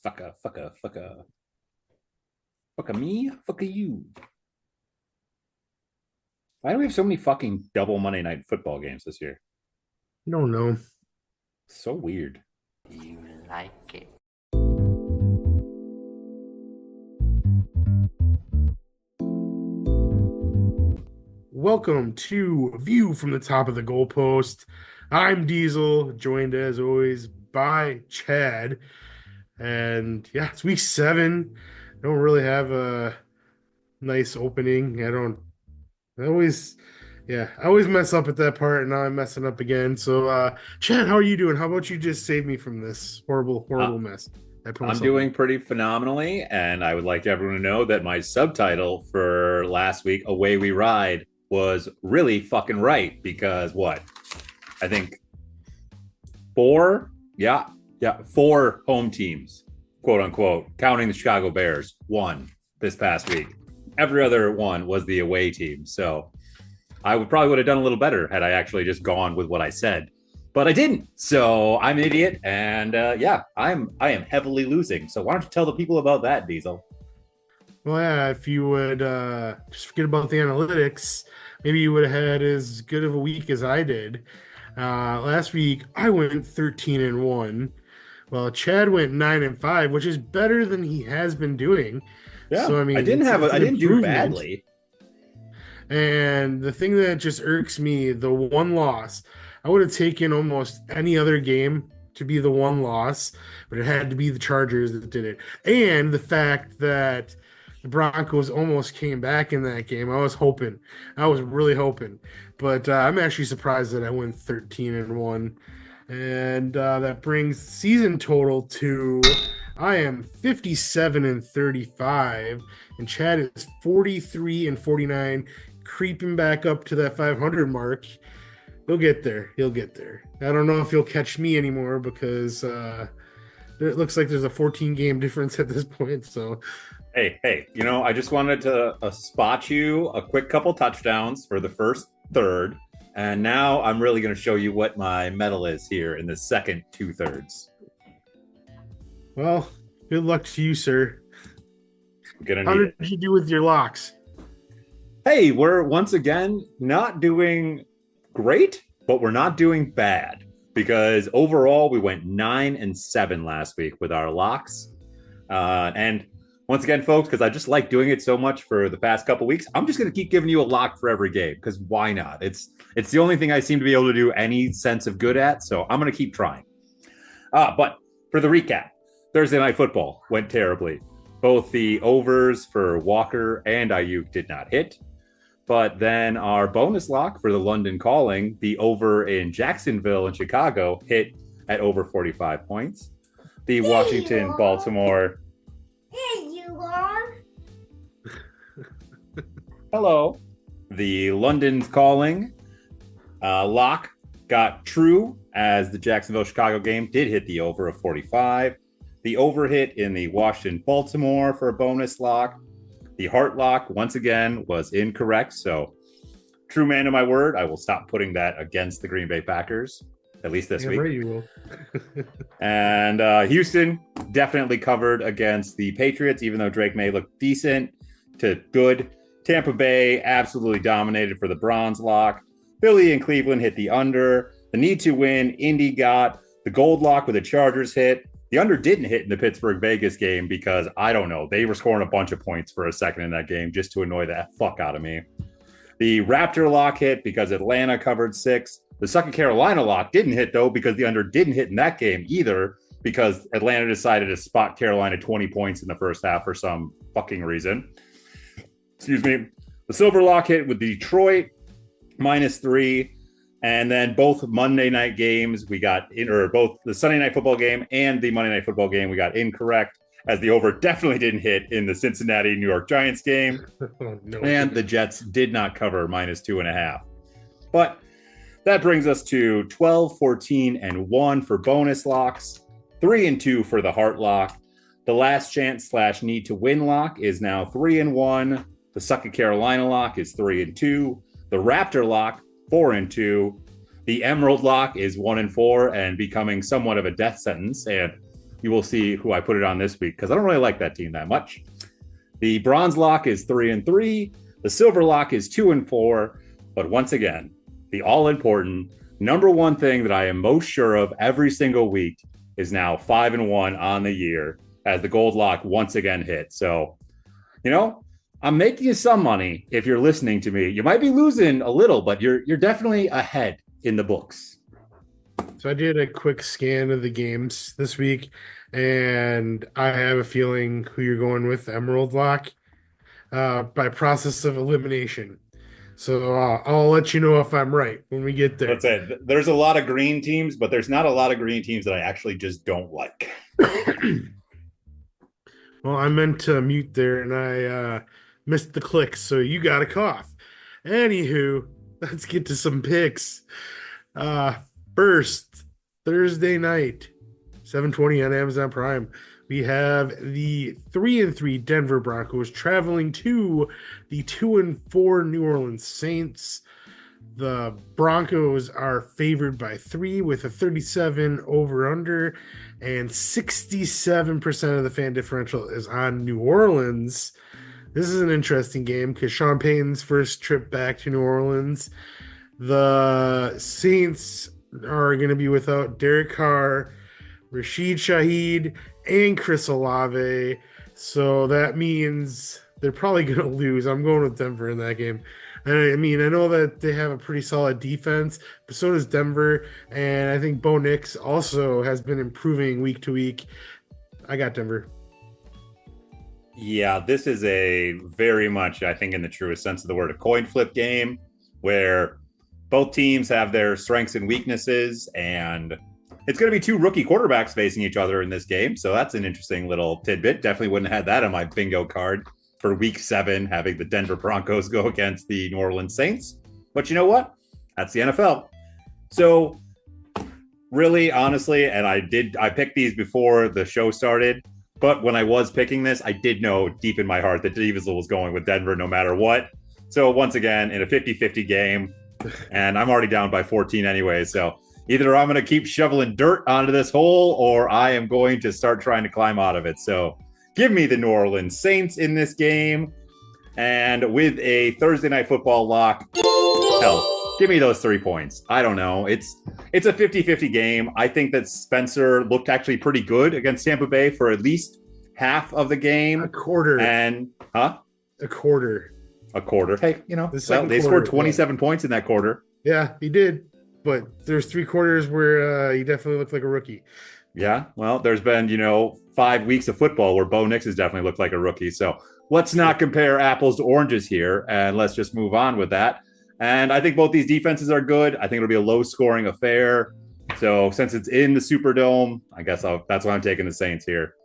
Fucka me, fucka you. Why do we have so many fucking double Monday night football games this year? No, no. So weird. You like it. Welcome to View from the Top of the Goalpost. I'm Diesel, joined as always by Chad. And yeah, it's week 7. I don't really have a nice opening. I always, I always mess up at that part, and now I'm messing up again. So, Chad, how are you doing? How about you just save me from this horrible, Uh, horrible mess I put I'm myself in? doing pretty phenomenally, and I would like everyone to know that my subtitle for last week, Away We Ride, was really fucking right because what? I think four, four home teams, quote unquote, counting the Chicago Bears, won this past week. Every other one was the away team. So I would have done a little better had I actually just gone with what I said, but I didn't. So I'm an idiot, and I am heavily losing. So why don't you tell the people about that, Diesel? Well, yeah, if you would just forget about the analytics, maybe you would have had as good of a week as I did. Last week, I went 13-1. Well, Chad went 9-5, which is better than he has been doing. Yeah, So, I I mean, didn't have it's a, I an didn't do improvement. badly. And the thing that just irks me, the one loss, I would have taken almost any other game to be the one loss, but it had to be the Chargers that did it. And the fact that the Broncos almost came back in that game. I was really hoping, but I'm actually surprised that I went 13-1. And that brings season total to I am 57-35, and Chad is 43-49, creeping back up to that 500 mark. He'll get there. He'll get there. I don't know if he'll catch me anymore because it looks like there's a 14 game difference at this point. So, Hey, I just wanted to spot you a quick couple touchdowns for the first third. And now I'm really going to show you what my medal is here in the second 2/3. well, good luck to you, sir. I'm going to How need did it. you do with your locks? Hey, we're once again not doing great, but we're not doing bad because overall we went 9-7 last week with our locks. And once again, folks, because I just like doing it so much for the past couple weeks, I'm just going to keep giving you a lock for every game because why not? It's the only thing I seem to be able to do any sense of good at, so I'm going to keep trying. But for the recap, Thursday Night Football went terribly. Both the overs for Walker and Ayuk did not hit. But then our bonus lock for the London Calling, the over in Jacksonville and Chicago, hit at over 45 points. The Washington, Baltimore. There you are. Hello. The London's Calling lock got true as the Jacksonville Chicago game did hit the over of 45. The over hit in the Washington Baltimore for a bonus lock. The heart lock, once again, was incorrect. So, true man to my word, I will stop putting that against the Green Bay Packers, at least this week. Right, you will. And Houston definitely covered against the Patriots, even though Drake May looked decent to good. Tampa Bay absolutely dominated for the bronze lock. Philly and Cleveland hit the under. The need to win, Indy got the gold lock with the Chargers hit. The under didn't hit in the Pittsburgh-Vegas game because, I don't know, they were scoring a bunch of points for a second in that game just to annoy the fuck out of me. The Raptor lock hit because Atlanta covered 6. The South Carolina lock didn't hit, though, because the under didn't hit in that game either because Atlanta decided to spot Carolina 20 points in the first half for some fucking reason. Excuse me. The silver lock hit with Detroit, -3. And then both Monday night games we got both the Sunday night football game and the Monday night football game we got incorrect, as the over definitely didn't hit in the Cincinnati New York Giants game. Oh, no. And the Jets did not cover -2.5. But that brings us to 12, 14-1 for bonus locks, 3-2 for the heart lock. The last chance / need to win lock is now 3-1. The South Carolina lock is 3-2. The Raptor lock 4-2. The Emerald lock is 1-4 and becoming somewhat of a death sentence. And you will see who I put it on this week because I don't really like that team that much. The bronze lock is 3-3. The silver lock is 2-4. But once again, the all-important number one thing that I am most sure of every single week is now 5-1 on the year as the gold lock once again hit. So, I'm making you some money if you're listening to me. You might be losing a little, but you're definitely ahead in the books. So I did a quick scan of the games this week, and I have a feeling who you're going with, Emerald Lock, by process of elimination. So I'll let you know if I'm right when we get there. That's it. There's a lot of green teams, but there's not a lot of green teams that I actually just don't like. Well, I meant to mute there, and I missed the click, so you got a cough. Anywho, let's get to some picks. First, Thursday night, 7:20 on Amazon Prime. We have the 3-3 Denver Broncos traveling to the 2-4 New Orleans Saints. The Broncos are favored by 3 with a 37 over-under, and 67% of the fan differential is on New Orleans. This is an interesting game because Sean Payton's first trip back to New Orleans. The Saints are going to be without Derek Carr, Rashid Shaheed, and Chris Olave. So that means they're probably going to lose. I'm going with Denver in that game. I mean, I know that they have a pretty solid defense, but so does Denver. And I think Bo Nix also has been improving week to week. I got Denver. Yeah, this is a very much, I think in the truest sense of the word, a coin flip game where both teams have their strengths and weaknesses, and it's going to be two rookie quarterbacks facing each other in this game. So that's an interesting little tidbit. Definitely wouldn't have had that on my bingo card for week 7, having the Denver Broncos go against the New Orleans Saints. But you know what? That's the NFL. So really, honestly, and I picked these before the show started, but when I was picking this, I did know deep in my heart that Diesel was going with Denver no matter what. So once again, in a 50-50 game, and I'm already down by 14 anyway, so either I'm going to keep shoveling dirt onto this hole or I am going to start trying to climb out of it. So give me the New Orleans Saints in this game. And with a Thursday Night Football lock, hell, give me those 3 points. I don't know. It's a 50-50 game. I think that Spencer looked actually pretty good against Tampa Bay for at least half of the game. A quarter. And, A quarter. A quarter. Hey, they quarter, scored 27 points in that quarter. Yeah, he did. But there's 3 quarters where he definitely looked like a rookie. Yeah, well, there's been, 5 weeks of football where Bo Nix has definitely looked like a rookie. So let's not compare apples to oranges here, and let's just move on with that. And I think both these defenses are good. I think it'll be a low-scoring affair. So since it's in the Superdome, I guess that's why I'm taking the Saints here.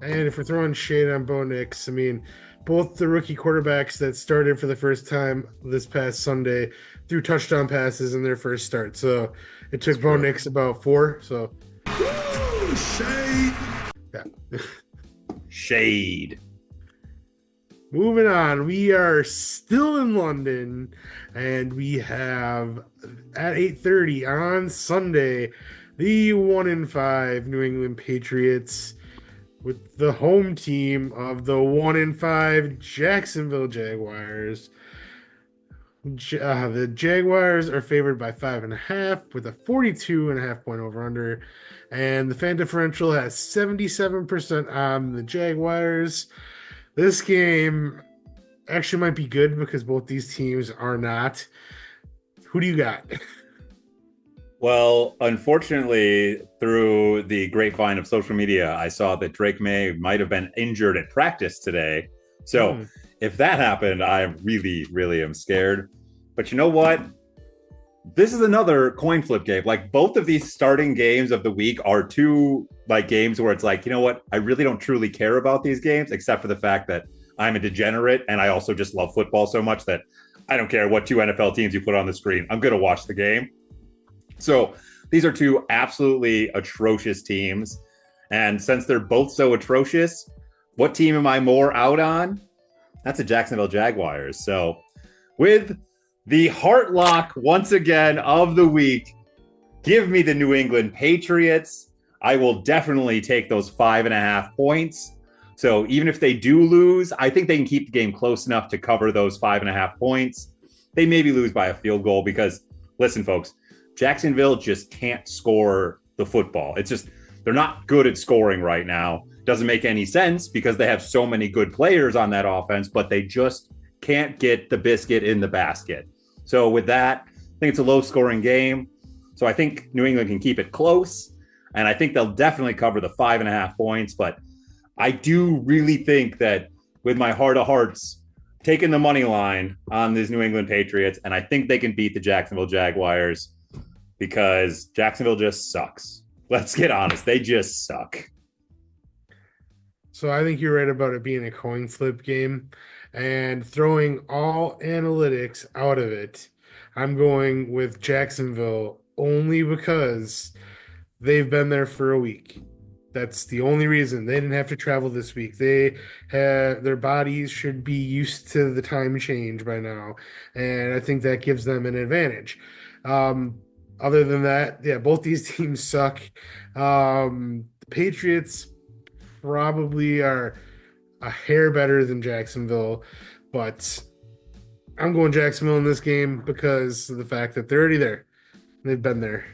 And if we're throwing shade on Bo Nix, I mean, both the rookie quarterbacks that started for the first time this past Sunday threw touchdown passes in their first start. So it took Bo Nix about 4. So shade. Yeah. Shade. Moving on, we are still in London, and we have at 8:30 on Sunday the 1-5 New England Patriots with the home team of the 1-5 Jacksonville Jaguars. The Jaguars are favored by 5.5 with a 42.5 point over under, and the fan differential has 77% on the Jaguars. This game actually might be good because both these teams are not. Who do you got? Well, unfortunately, through the grapevine of social media, I saw that Drake May might have been injured at practice today. So if that happened, I really, really am scared. But you know what? This is another coin flip game. Like, both of these starting games of the week are two games where it's like, you know what? I really don't truly care about these games, except for the fact that I'm a degenerate and I also just love football so much that I don't care what 2 NFL teams you put on the screen. I'm going to watch the game. So these are 2 absolutely atrocious teams. And since they're both so atrocious, what team am I more out on? That's the Jacksonville Jaguars. So with the heart lock once again of the week, give me the New England Patriots. I will definitely take those 5.5 points. So even if they do lose, I think they can keep the game close enough to cover those 5.5 points. They maybe lose by a field goal because, listen, folks, Jacksonville just can't score the football. It's just, they're not good at scoring right now. Doesn't make any sense because they have so many good players on that offense, but they just can't get the biscuit in the basket. So with that, I think it's a low scoring game. So I think New England can keep it close. And I think they'll definitely cover the 5.5 points, but I do really think that with my heart of hearts, taking the money line on these New England Patriots, and I think they can beat the Jacksonville Jaguars because Jacksonville just sucks. Let's get honest. They just suck. So I think you're right about it being a coin flip game and throwing all analytics out of it. I'm going with Jacksonville only because they've been there for a week. That's the only reason. They didn't have to travel this week. They had their bodies should be used to the time change by now, and I think that gives them an advantage. Other than that, yeah, both these teams suck. The Patriots probably are a hair better than Jacksonville, but I'm going Jacksonville in this game because of the fact that they're already there. They've been there.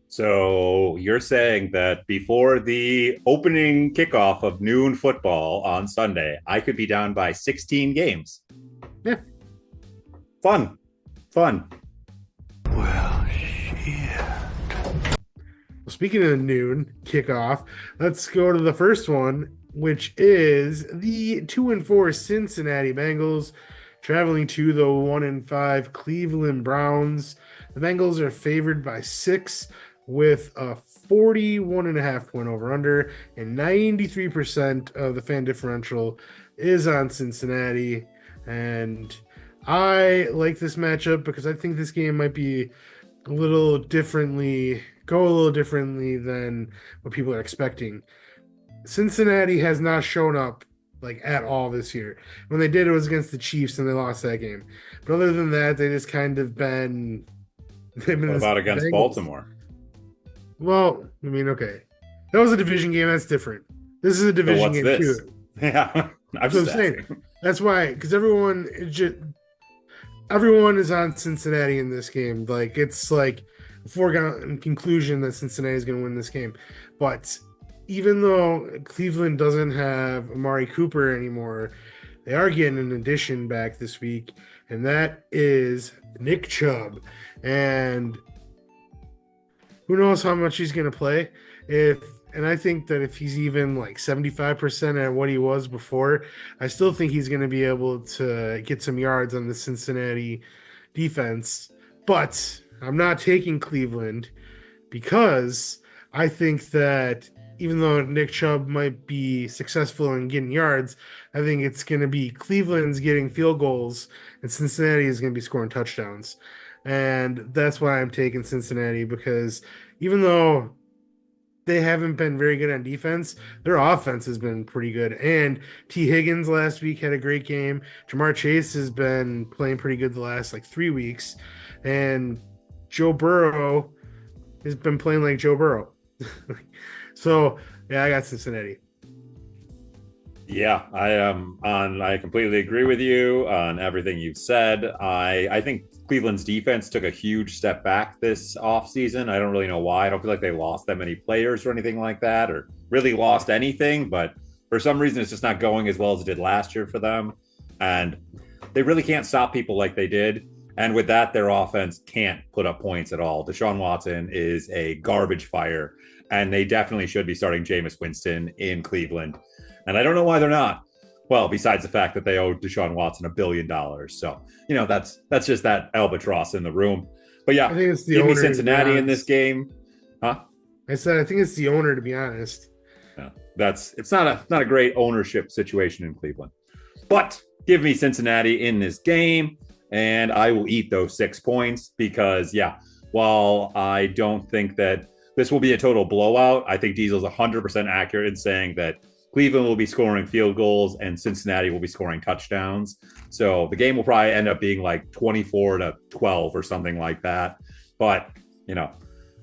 So you're saying that before the opening kickoff of noon football on Sunday, I could be down by 16 games. Yeah. Fun. Well, shit. Well, speaking of noon kickoff, let's go to the first one, which is the 2-4 Cincinnati Bengals traveling to the 1-5 Cleveland Browns. The Bengals are favored by 6 with a 41.5 point over under, and 93% of the fan differential is on Cincinnati. And I like this matchup because I think this game might be go a little differently than what people are expecting. Cincinnati has not shown up like at all this year. When they did, it was against the Chiefs and they lost that game. But other than that, they just kind of been. What about against Bengals. Baltimore? Well, I mean, okay, that was a division game. That's different. This is a division game this? too. Yeah, I'm saying. That's why, because everyone is on Cincinnati in this game. Like it's like a foregone conclusion that Cincinnati is going to win this game. But even though Cleveland doesn't have Amari Cooper anymore, they are getting an addition back this week, and that is Nick Chubb. And who knows how much he's going to play. And I think that if he's even like 75% at what he was before, I still think he's going to be able to get some yards on the Cincinnati defense. But I'm not taking Cleveland because I think that even though Nick Chubb might be successful in getting yards, I think it's going to be Cleveland's getting field goals and Cincinnati is going to be scoring touchdowns. And that's why I'm taking Cincinnati, because even though they haven't been very good on defense, their offense has been pretty good. And T. Higgins last week had a great game. Jamar Chase has been playing pretty good the last 3 weeks. And Joe Burrow has been playing like Joe Burrow. So, yeah, I got Cincinnati. Yeah, I completely agree with you on everything you've said. I think Cleveland's defense took a huge step back this offseason. I don't really know why. I don't feel like they lost that many players or anything like that, or really lost anything, but for some reason it's just not going as well as it did last year for them. And they really can't stop people like they did. And with that, their offense can't put up points at all. Deshaun Watson is a garbage fire, and they definitely should be starting Jameis Winston in Cleveland. And I don't know why they're not. Well, besides the fact that they owe Deshaun Watson $1 billion. So, that's just that albatross in the room. But yeah, I think it's the give me owner, Cincinnati in this game. Huh? I think it's the owner, to be honest. Yeah, it's not a great ownership situation in Cleveland. But give me Cincinnati in this game, and I will eat those 6 points because, yeah, while I don't think that this will be a total blowout, I think Diesel's 100% accurate in saying that Cleveland will be scoring field goals and Cincinnati will be scoring touchdowns. So the game will probably end up being 24-12 or something like that. But,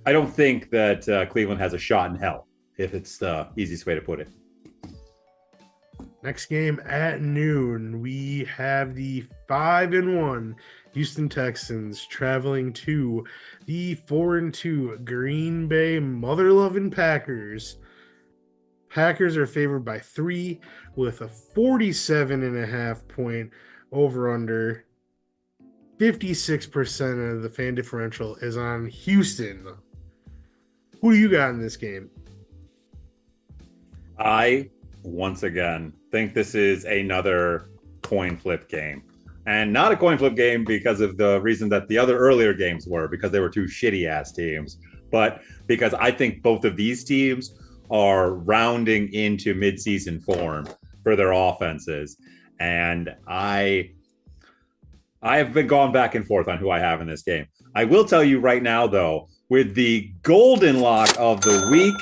I I don't think that Cleveland has a shot in hell, if it's the easiest way to put it. Next game at noon, we have the 5-1 Houston Texans traveling to the 4-2 Green Bay mother-loving Packers. Packers are favored by 3 with a 47.5 point over-under. 56% of the fan differential is on Houston. Who do you got in this game? I, once again, think this is another coin flip game. And not a coin flip game because of the reason that the other earlier games were, because they were two shitty ass teams, but because I think both of these teams are rounding into midseason form for their offenses. And I have been going back and forth on who I have in this game. I will tell you right now, though, with the golden lock of the week,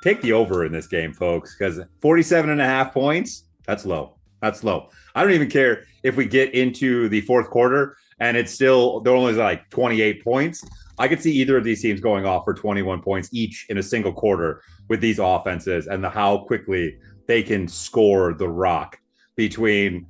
take the over in this game, folks, because 47.5 points, that's low. That's low. I don't even care if we get into the fourth quarter and it's still, they're only like 28 points. I could see either of these teams going off for 21 points each in a single quarter with these offenses and how quickly they can score the rock between,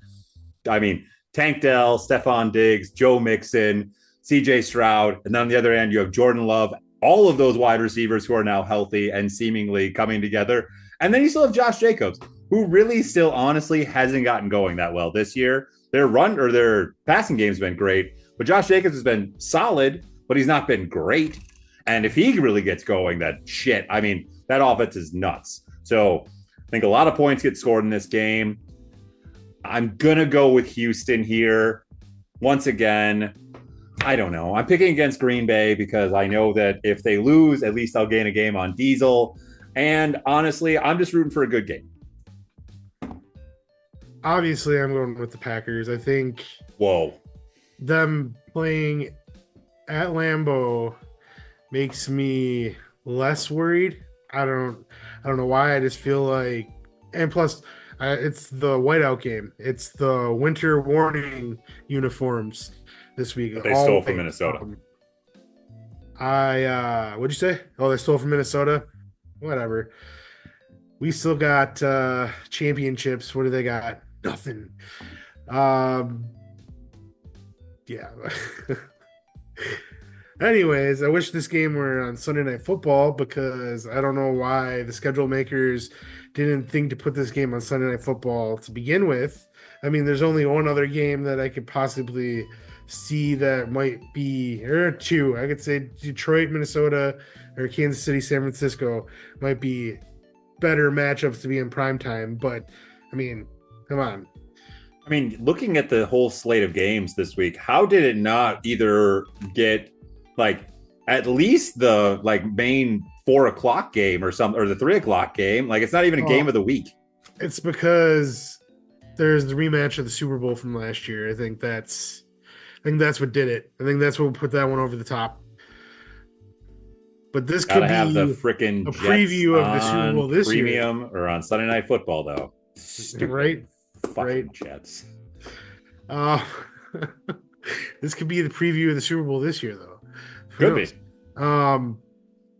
Tank Dell, Stephon Diggs, Joe Mixon, CJ Stroud. And then on the other end, you have Jordan Love, all of those wide receivers who are now healthy and seemingly coming together. And then you still have Josh Jacobs, who really still honestly hasn't gotten going that well this year. Their passing game's been great, but Josh Jacobs has been solid, but he's not been great. And if he really gets going, that offense is nuts. So I think a lot of points get scored in this game. I'm going to go with Houston here. Once again, I don't know. I'm picking against Green Bay because I know that if they lose, at least I'll gain a game on Diesel. And honestly, I'm just rooting for a good game. Obviously, I'm going with the Packers. I think them playing at Lambeau makes me less worried. I don't know why. I just feel like, and plus, it's the whiteout game. It's the winter warning uniforms this week. They stole from Minnesota. What'd you say? Oh, they stole from Minnesota? Whatever. We still got championships. What do they got? Nothing. Yeah. Anyways, I wish this game were on Sunday Night Football because I don't know why the schedule makers didn't think to put this game on Sunday Night Football to begin with. There's only one other game that I could possibly see that might be, or two. I could say Detroit, Minnesota, or Kansas City, San Francisco might be better matchups to be in primetime. But, come on. Looking at the whole slate of games this week, how did it not either get at least the main 4:00 game or something, or the 3:00 game? It's not even a game of the week. It's because there's the rematch of the Super Bowl from last year. I think that's what did it. I think that's what put that one over the top. But this could be have the freaking preview of the Super Bowl this year. Premium or on Sunday Night Football, though. Stupid. Right? Fucking Jets. This could be the preview of the Super Bowl this year, though. Could be.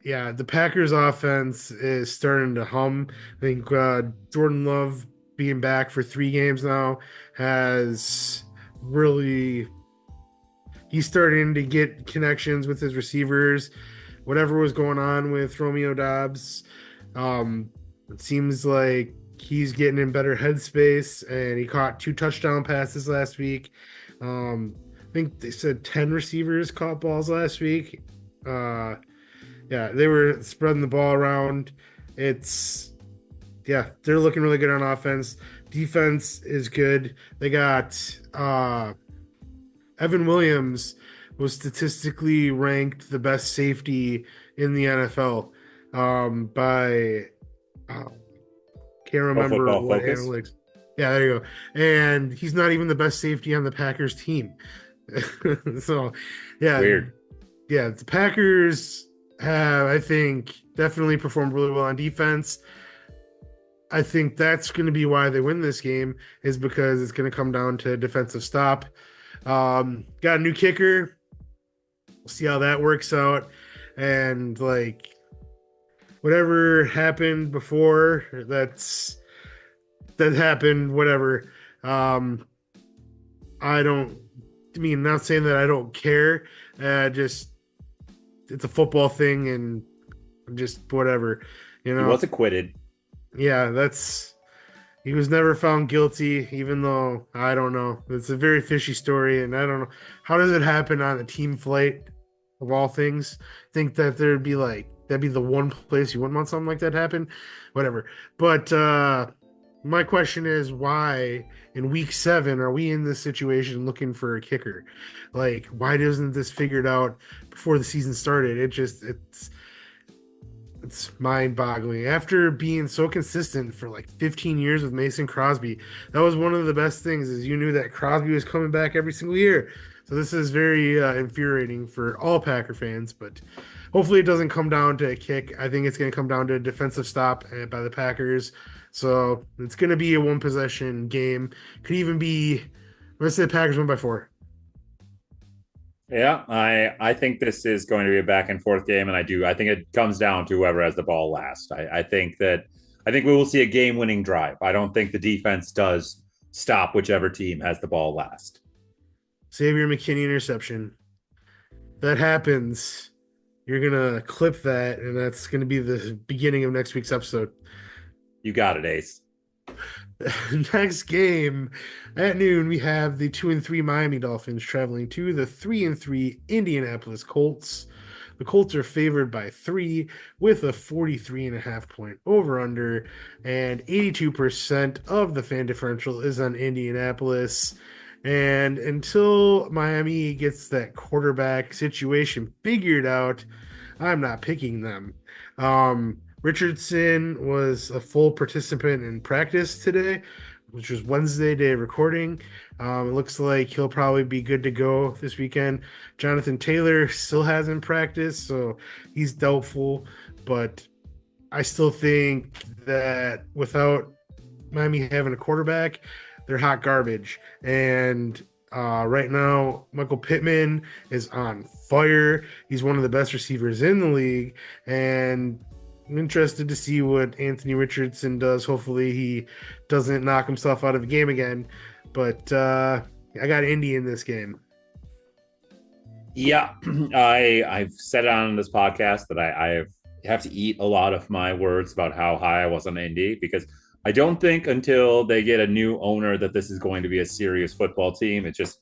Yeah, the Packers offense is starting to hum. I think Jordan Love being back for 3 games now has really, he's starting to get connections with his receivers. Whatever was going on with Romeo Doubs, it seems like he's getting in better headspace, and he caught 2 touchdown passes last week. I think they said 10 receivers caught balls last week. Yeah, they were spreading the ball around. They're looking really good on offense. Defense is good. They got Evan Williams was statistically ranked the best safety in the NFL by can't remember what analytics. Yeah, there you go. And he's not even the best safety on the Packers team. So, yeah. Weird. Yeah, the Packers have, I think, definitely performed really well on defense. I think that's going to be why they win this game, is because it's going to come down to defensive stop. Got a new kicker. We'll see how that works out. And like whatever happened before, that happened, whatever. Um, not saying that I don't care. Just it's a football thing and just whatever, you He know. was acquitted. Yeah, he was never found guilty, even though I don't know. It's a very fishy story, and I don't know how does it happen on a team flight of all things. Think that that'd be the one place you wouldn't want something like that to happen. Whatever. But my question is why in week 7 are we in this situation looking for a kicker? Like, why doesn't this figured out before the season started? It's mind-boggling. After being so consistent for like 15 years with Mason Crosby, that was one of the best things is you knew that Crosby was coming back every single year. So this is very infuriating for all Packer fans, but hopefully it doesn't come down to a kick. I think it's going to come down to a defensive stop by the Packers. So it's going to be a one-possession game. Could even be, let's say the Packers win by 4. Yeah, I think this is going to be a back and forth game, and I think it comes down to whoever has the ball last. I think we will see a game winning drive. I don't think the defense does stop whichever team has the ball last. Xavier McKinney interception. That happens. You're gonna clip that, and that's gonna be the beginning of next week's episode. You got it, Ace. Next game at noon, we have the 2-3 Miami Dolphins traveling to the 3-3 Indianapolis Colts. The Colts are favored by 3 with a 43.5 point over under, and 82% of the fan differential is on Indianapolis. And until Miami gets that quarterback situation figured out, I'm not picking them. Richardson was a full participant in practice today, which was Wednesday day of recording. It looks like he'll probably be good to go this weekend. Jonathan Taylor still hasn't practiced, so he's doubtful. But I still think that without Miami having a quarterback, they're hot garbage. And right now, Michael Pittman is on fire. He's one of the best receivers in the league. And I'm interested to see what Anthony Richardson does. Hopefully he doesn't knock himself out of the game again. But I got Indy in this game. Yeah, I've said it on this podcast that I have to eat a lot of my words about how high I was on Indy because I don't think until they get a new owner that this is going to be a serious football team. It just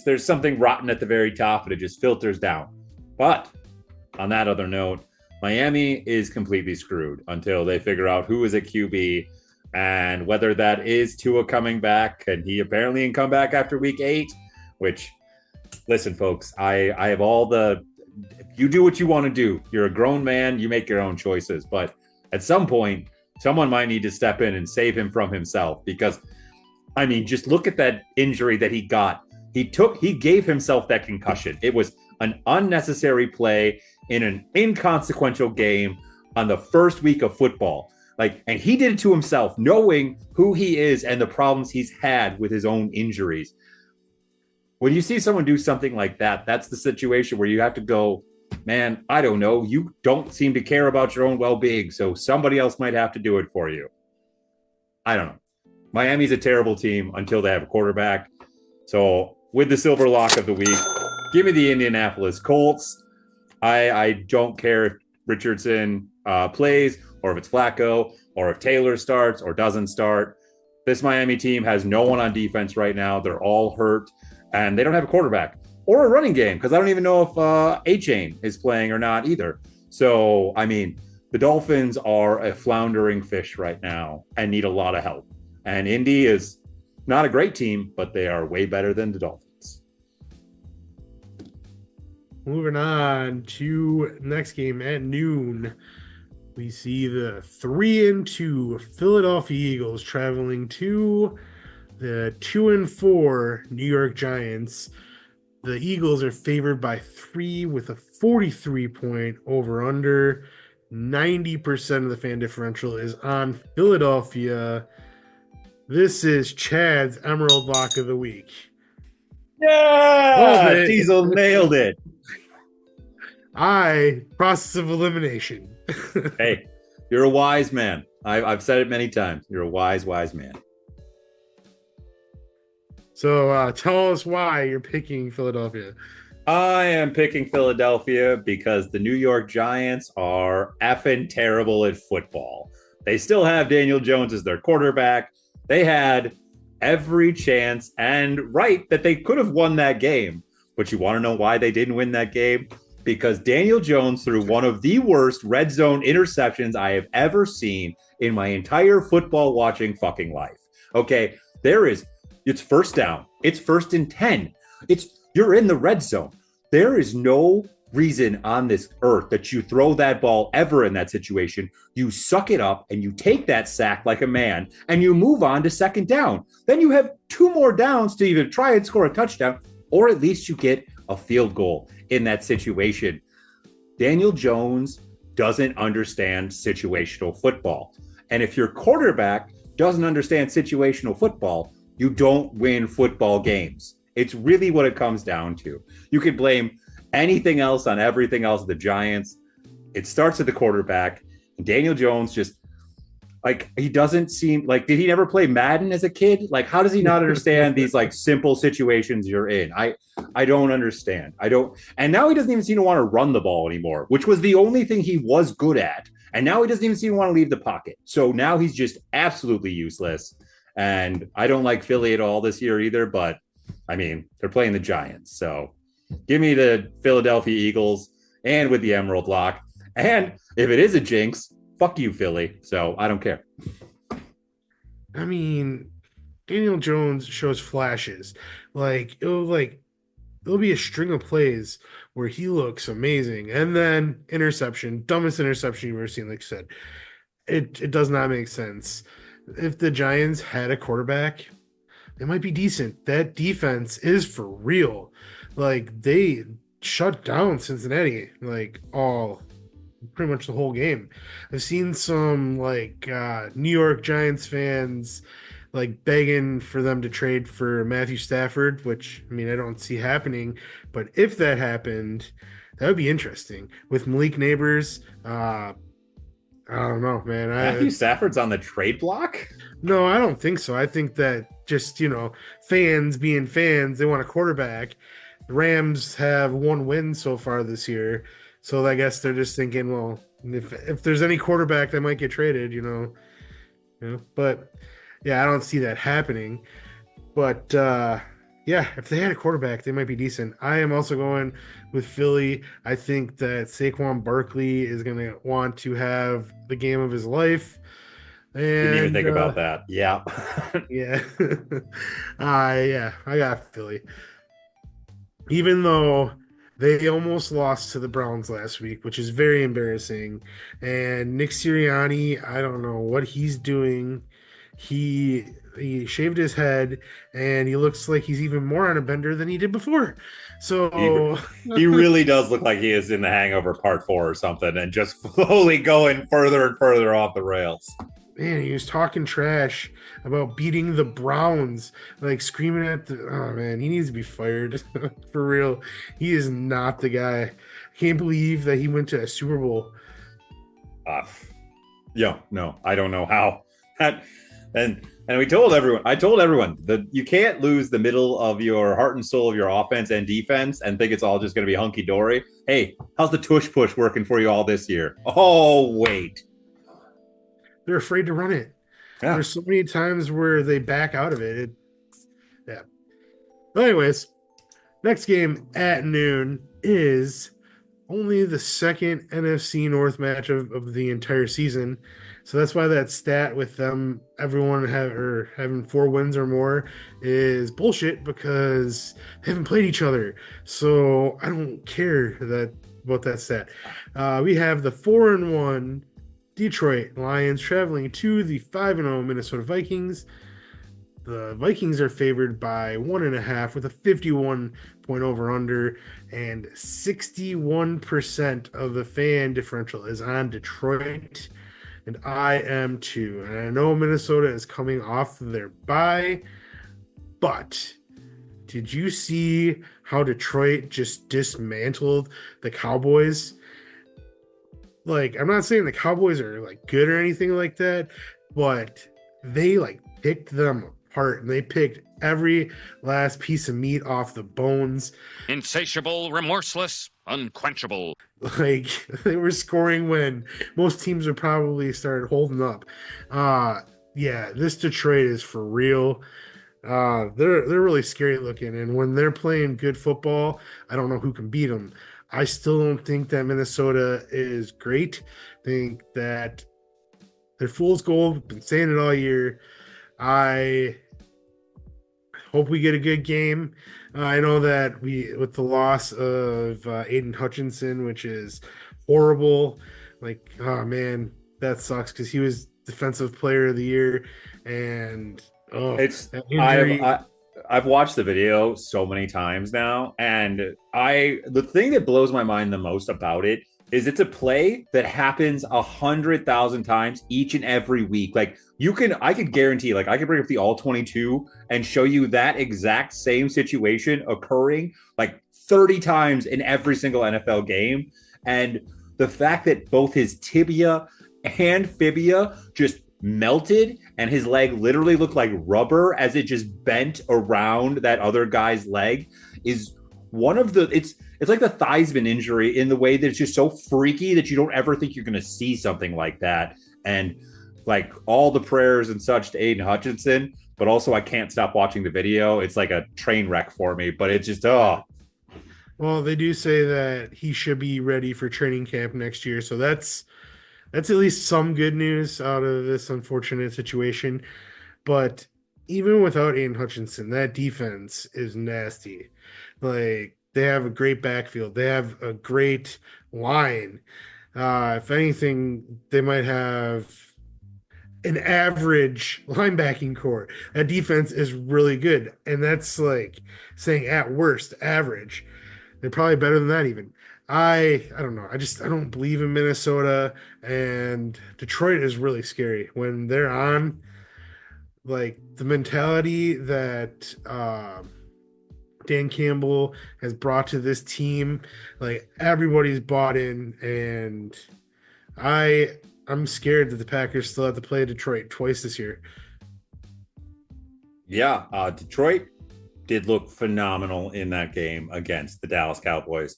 there's something rotten at the very top and it just filters down. But on that other note, Miami is completely screwed until they figure out who is a QB and whether that is Tua coming back. And he apparently can come back after week 8, which, listen, folks, I have all the, you do what you want to do. You're a grown man. You make your own choices. But at some point, someone might need to step in and save him from himself because, I mean, just look at that injury that he got. He gave himself that concussion. It was an unnecessary play in an inconsequential game on the first week of football. And he did it to himself, knowing who he is and the problems he's had with his own injuries. When you see someone do something like that, that's the situation where you have to go, man, I don't know. You don't seem to care about your own well-being, so somebody else might have to do it for you. I don't know. Miami's a terrible team until they have a quarterback. So with the silver lock of the week, give me the Indianapolis Colts. I don't care if Richardson plays or if it's Flacco or if Taylor starts or doesn't start. This Miami team has no one on defense right now. They're all hurt, and they don't have a quarterback or a running game because I don't even know if A-Chain is playing or not either. So, I mean, the Dolphins are a floundering fish right now and need a lot of help. And Indy is not a great team, but they are way better than the Dolphins. Moving on to next game at noon, we see the 3-2 Philadelphia Eagles traveling to the 2-4 New York Giants. The Eagles are favored by 3 with a 43 point over under. 90% of the fan differential is on Philadelphia. This is Chad's Emerald Lock of the Week. Yeah! Diesel nailed it. Process of elimination. Hey, you're a wise man. I've said it many times. You're a wise man. So tell us why you're picking Philadelphia. I am picking Philadelphia because the New York Giants are effing terrible at football. They still have Daniel Jones as their quarterback. They had every chance and right that they could have won that game. But you want to know why they didn't win that game? Because Daniel Jones threw one of the worst red zone interceptions I have ever seen in my entire football watching fucking life. Okay, it's first down. It's 1st and 10. You're in the red zone. There is no reason on this earth that you throw that ball ever in that situation. You suck it up and you take that sack like a man and you move on to 2nd down. Then you have 2 more downs to either try and score a touchdown or at least you get a field goal in that situation. Daniel Jones doesn't understand situational football. And if your quarterback doesn't understand situational football, you don't win football games. It's really what it comes down to. You could blame anything else on everything else of the Giants. It starts at the quarterback. And Daniel Jones just, like, he doesn't seem like, did he never play Madden as a kid? Like, how does he not understand these, like, simple situations you're in? I don't understand. And now he doesn't even seem to want to run the ball anymore, which was the only thing he was good at. And now he doesn't even seem to want to leave the pocket. So now he's just absolutely useless. And I don't like Philly at all this year either, but I mean, they're playing the Giants. So give me the Philadelphia Eagles and with the Emerald Lock. And if it is a jinx, fuck you, Philly. So I don't care. I mean, Daniel Jones shows flashes. It'll be a string of plays where he looks amazing. And then interception, dumbest interception you've ever seen, like you said. It does not make sense. If the Giants had a quarterback, they might be decent. That defense is for real. Like, they shut down Cincinnati, pretty much the whole game. I've seen some New York Giants fans begging for them to trade for Matthew Stafford, which I mean I don't see happening, but if that happened, that would be interesting. With Malik Neighbors, I don't know, man. Matthew Stafford's on the trade block? No, I don't think so. I think that just, fans being fans, they want a quarterback. The Rams have 1 win so far this year. So I guess they're just thinking, well, if there's any quarterback that might get traded, But yeah, I don't see that happening. But yeah, if they had a quarterback, they might be decent. I am also going with Philly. I think that Saquon Barkley is going to want to have the game of his life. And, didn't even think about that. Yeah. Yeah. Yeah, I got Philly. Even though they almost lost to the Browns last week, which is very embarrassing. And Nick Sirianni, I don't know what he's doing. He shaved his head and he looks like he's even more on a bender than he did before. So he really does look like he is in The Hangover Part 4 or something and just slowly going further and further off the rails. Man, he was talking trash about beating the Browns, screaming at oh man, he needs to be fired. For real. He is not the guy. I can't believe that he went to a Super Bowl. No, I don't know how. And I told everyone that you can't lose the middle of your heart and soul of your offense and defense and think it's all just going to be hunky-dory. Hey, how's the tush push working for you all this year? Oh, wait. They're afraid to run it. Yeah. There's so many times where they back out of it. Yeah. But anyways, next game at noon is only the second NFC North match of the entire season. So that's why that stat with them, everyone having 4 wins or more is bullshit because they haven't played each other. So I don't care about that stat. We have the 4-1 Detroit Lions traveling to the 5-0 Minnesota Vikings. The Vikings are favored by 1.5 with a 51-point over-under, and 61% of the fan differential is on Detroit, and I am too. And I know Minnesota is coming off their bye, but did you see how Detroit just dismantled the Cowboys? Like, I'm not saying the Cowboys are like good or anything like that, but they like picked them apart and they picked every last piece of meat off the bones. Insatiable, remorseless, unquenchable. Like, they were scoring when most teams would probably started holding up. Yeah, this Detroit is for real. They're really scary looking, and when they're playing good football, I don't know who can beat them. I still don't think that Minnesota is great. I think that they're fool's gold. Been saying it all year. I hope we get a good game. I know that with the loss of Aiden Hutchinson, which is horrible. Like, oh man, that sucks because he was Defensive Player of the Year, and that injury. I've watched the video so many times now, and the thing that blows my mind the most about it is it's a play that happens 100,000 times each and every week. Like, I could guarantee, like, I could bring up the all 22 and show you that exact same situation occurring like 30 times in every single NFL game. And the fact that both his tibia and fibia just melted and his leg literally looked like rubber as it just bent around that other guy's leg is one of the it's like the Theismann injury in the way that it's just so freaky that you don't ever think you're going to see something like that. And like all the prayers and such to Aiden Hutchinson, but also I can't stop watching the video. It's like a train wreck for me, but it's just Well, they do say that he should be ready for training camp next year, so that's at least some good news out of this unfortunate situation. But even without Aiden Hutchinson, that defense is nasty. Like, they have a great backfield. They have a great line. If anything, they might have an average linebacking core. That defense is really good. And that's like saying at worst, average. They're probably better than that even. I don't know. I don't believe in Minnesota, and Detroit is really scary when they're on. Like, the mentality that Dan Campbell has brought to this team, like, everybody's bought in, and I'm scared that the Packers still have to play Detroit twice this year. Yeah, Detroit did look phenomenal in that game against the Dallas Cowboys.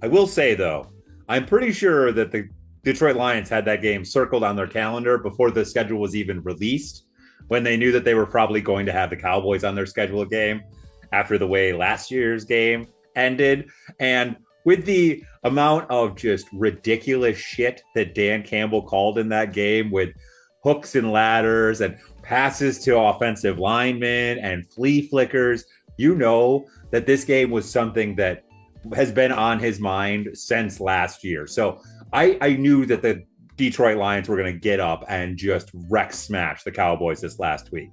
I will say, though, I'm pretty sure that the Detroit Lions had that game circled on their calendar before the schedule was even released, when they knew that they were probably going to have the Cowboys on their scheduled game after the way last year's game ended. And with the amount of just ridiculous shit that Dan Campbell called in that game, with hooks and ladders and passes to offensive linemen and flea flickers, you know that this game was something that has been on his mind since last year. So I knew that the Detroit Lions were going to get up and just wreck smash the Cowboys this last week.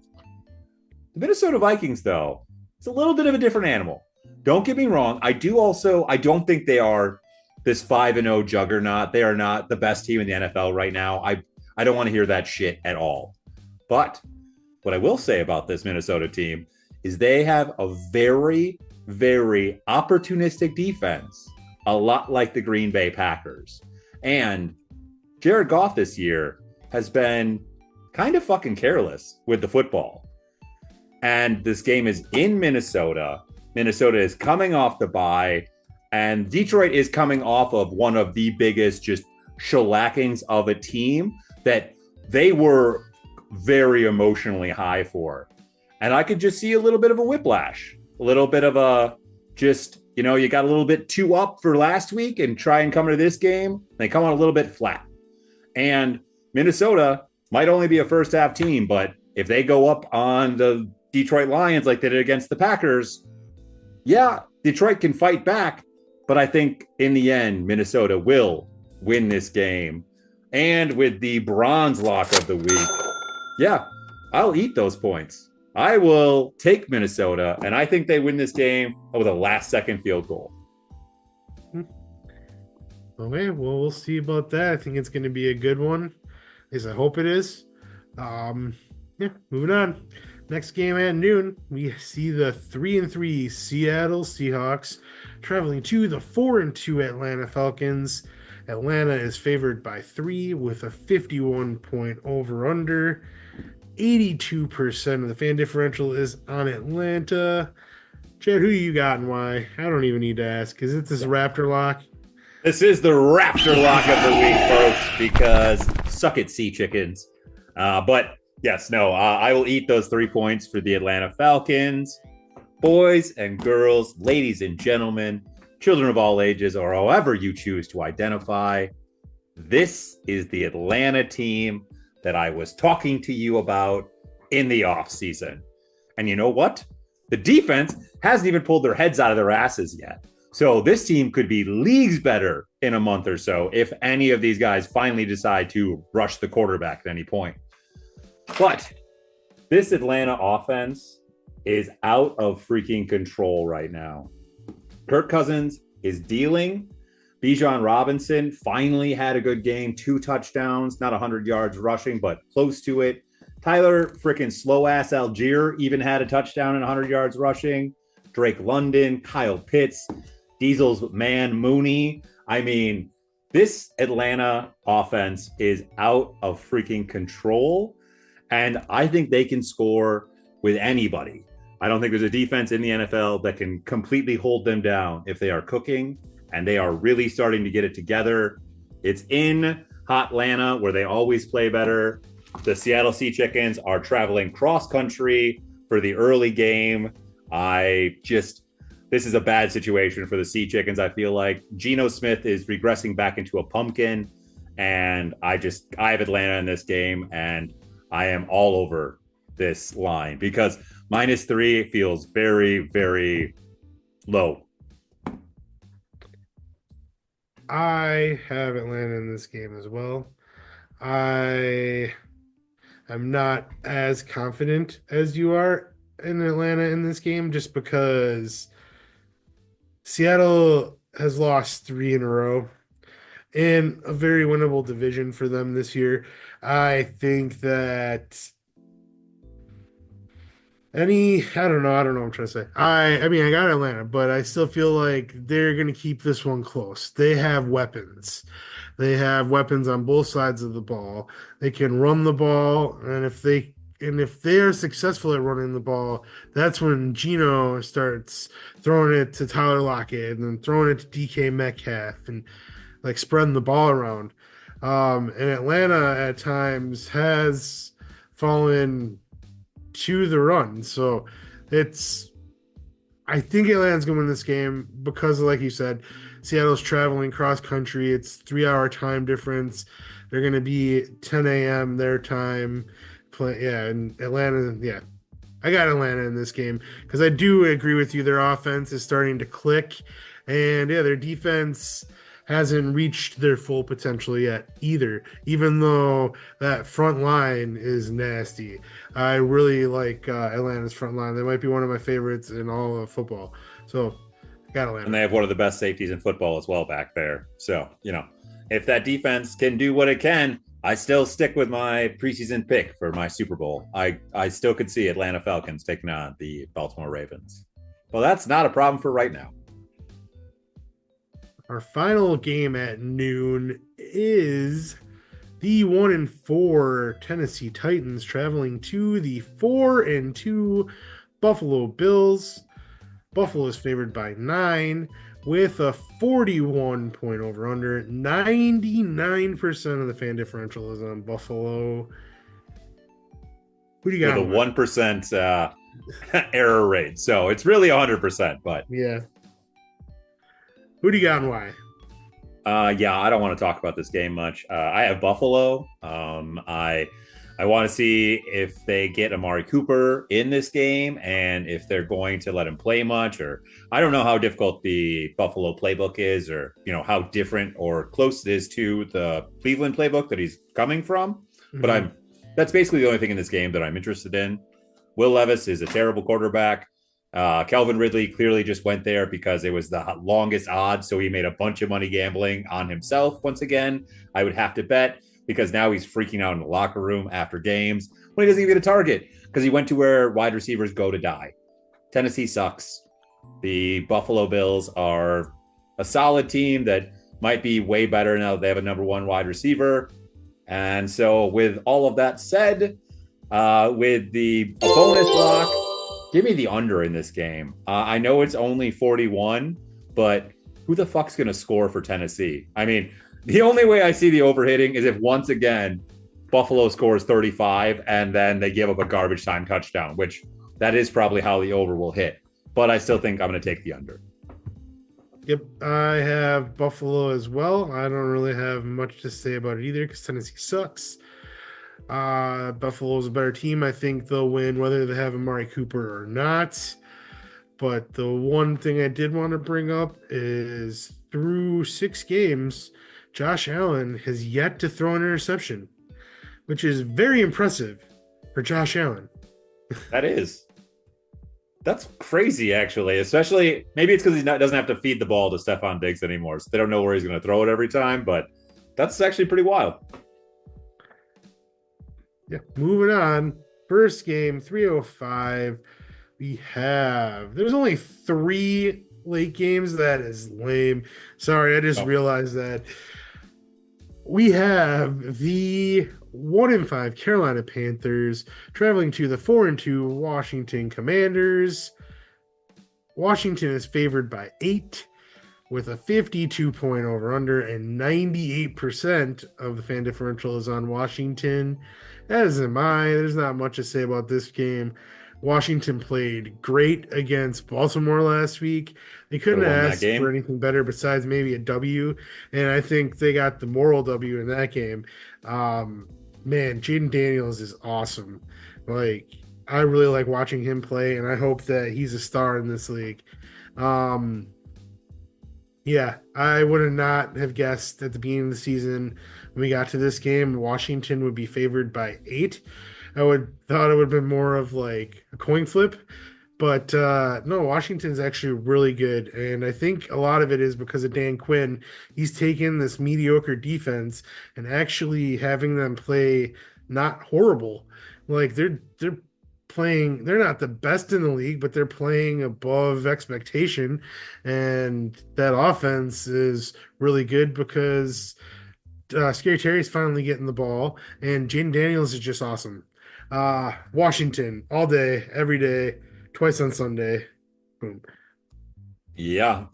The Minnesota Vikings, though, it's a little bit of a different animal. Don't get me wrong. I don't think they are this 5-0 juggernaut. They are not the best team in the NFL right now. I don't want to hear that shit at all. But what I will say about this Minnesota team is they have a very, very opportunistic defense, a lot like the Green Bay Packers. And Jared Goff this year has been kind of fucking careless with the football. And this game is in Minnesota. Minnesota is coming off the bye, and Detroit is coming off of one of the biggest just shellackings of a team that they were very emotionally high for. And I could just see a little bit of a whiplash, a little bit of a just, you got a little bit too up for last week and try and come to this game. They come on a little bit flat. And Minnesota might only be a first half team, but if they go up on the Detroit Lions like they did against the Packers, yeah, Detroit can fight back. But I think in the end, Minnesota will win this game. And with the bronze lock of the week, yeah, I'll eat those points. I will take Minnesota, and I think they win this game with a last-second field goal. Okay, well, we'll see about that. I think it's going to be a good one. At least I hope it is. Yeah, moving on. Next game at noon, we see the 3-3 Seattle Seahawks traveling to the 4-2 Atlanta Falcons. Atlanta is favored by 3 with a 51-point over-under. 82% of the fan differential is on Atlanta. Chad, who you got and why? I don't even need to ask. Is it this Raptor lock? This is the Raptor lock of the week, folks, because suck it, sea chickens. But yes, no, I will eat those 3 points for the Atlanta Falcons. Boys and girls, ladies and gentlemen, children of all ages, or however you choose to identify, this is the Atlanta team that I was talking to you about in the offseason. And you know what? The defense hasn't even pulled their heads out of their asses yet. So this team could be leagues better in a month or so if any of these guys finally decide to rush the quarterback at any point. But this Atlanta offense is out of freaking control right now. Kirk Cousins is dealing. Bijan Robinson finally had a good game, 2 touchdowns, not 100 yards rushing, but close to it. Tyler freaking slow-ass Algier even had a touchdown and 100 yards rushing. Drake London, Kyle Pitts, Diesel's man Mooney. I mean, this Atlanta offense is out of freaking control, and I think they can score with anybody. I don't think there's a defense in the NFL that can completely hold them down if they are cooking, and they are really starting to get it together. It's in Hotlanta where they always play better. The Seattle Sea Chickens are traveling cross country for the early game. This is a bad situation for the Sea Chickens. I feel like Geno Smith is regressing back into a pumpkin, and I have Atlanta in this game, and I am all over this line because -3 feels very, very low. I have Atlanta in this game as well. I am not as confident as you are in Atlanta in this game just because Seattle has lost 3 in a row in a very winnable division for them this year. I think that I don't know what I'm trying to say. I mean, I got Atlanta, but I still feel like they're going to keep this one close. They have weapons. They have weapons on both sides of the ball. They can run the ball, and if they are successful at running the ball, that's when Geno starts throwing it to Tyler Lockett and then throwing it to DK Metcalf and like spreading the ball around. And Atlanta at times has fallen to the run. So I think Atlanta's going to win this game because, like you said, Seattle's traveling cross country. It's 3-hour time difference. They're going to be 10 a.m. their time. And Atlanta, I got Atlanta in this game because I do agree with you. Their offense is starting to click, and their defense hasn't reached their full potential yet either, even though that front line is nasty. I really like Atlanta's front line. They might be one of my favorites in all of football. So, got Atlanta. And they have one of the best safeties in football as well back there. So, if that defense can do what it can, I still stick with my preseason pick for my Super Bowl. I still could see Atlanta Falcons taking on the Baltimore Ravens. Well, that's not a problem for right now. Our final game at noon is the 1-4 Tennessee Titans traveling to the 4-2 Buffalo Bills. Buffalo is favored by 9 with a 41-point over-under. 99% of the fan differential is on Buffalo. Who do you got? With a 1% error rate. So it's really 100%, but yeah. Who do you got and why? I don't want to talk about this game much. I have Buffalo. I want to see if they get Amari Cooper in this game and if they're going to let him play much, or I don't know how difficult the Buffalo playbook is, or how different or close it is to the Cleveland playbook that he's coming from. Mm-hmm. But that's basically the only thing in this game that I'm interested in. Will Levis is a terrible quarterback. Calvin Ridley clearly just went there because it was the longest odds, so he made a bunch of money gambling on himself once again. I would have to bet, because now he's freaking out in the locker room after games. when he doesn't even get a target because he went to where wide receivers go to die. Tennessee sucks. The Buffalo Bills are a solid team that might be way better now that they have a number one wide receiver. And so with all of that said, with a bonus block, give me the under in this game. I know it's only 41, but who the fuck's going to score for Tennessee? I mean, the only way I see the overhitting is if once again, Buffalo scores 35 and then they give up a garbage time touchdown, which that is probably how the over will hit. But I still think I'm going to take the under. Yep, I have Buffalo as well. I don't really have much to say about it either because Tennessee sucks. Buffalo's a better team. I think they'll win whether they have Amari Cooper or not. But the one thing I did want to bring up is through 6 games, Josh Allen has yet to throw an interception, which is very impressive for Josh Allen. That is. That's crazy, actually. Especially, maybe it's because he doesn't have to feed the ball to Stephon Diggs anymore, so they don't know where he's going to throw it every time. But that's actually pretty wild. Yeah, moving on. First game, 3:05. There's only 3 late games. That is lame. Sorry, I just realized that. We have the 1-5 Carolina Panthers traveling to the 4-2 Washington Commanders. Washington is favored by 8 with a 52-point over-under, and 98% of the fan differential is on Washington. As am I. There's not much to say about this game. Washington played great against Baltimore last week. They couldn't have asked for anything better besides maybe a W, and I think they got the moral W in that game. Man, Jaden Daniels is awesome. Like, I really like watching him play, and I hope that he's a star in this league. Yeah, I would not have guessed at the beginning of the season when we got to this game, Washington would be favored by 8. I thought it would have been more of like a coin flip, but no, Washington's actually really good, and I think a lot of it is because of Dan Quinn. He's taken this mediocre defense and actually having them play not horrible. Like they're playing, they're not the best in the league, but they're playing above expectation, and that offense is really good because Scary Terry's finally getting the ball, and Jaden Daniels is just awesome. Washington all day, every day, twice on Sunday. Boom. Yeah,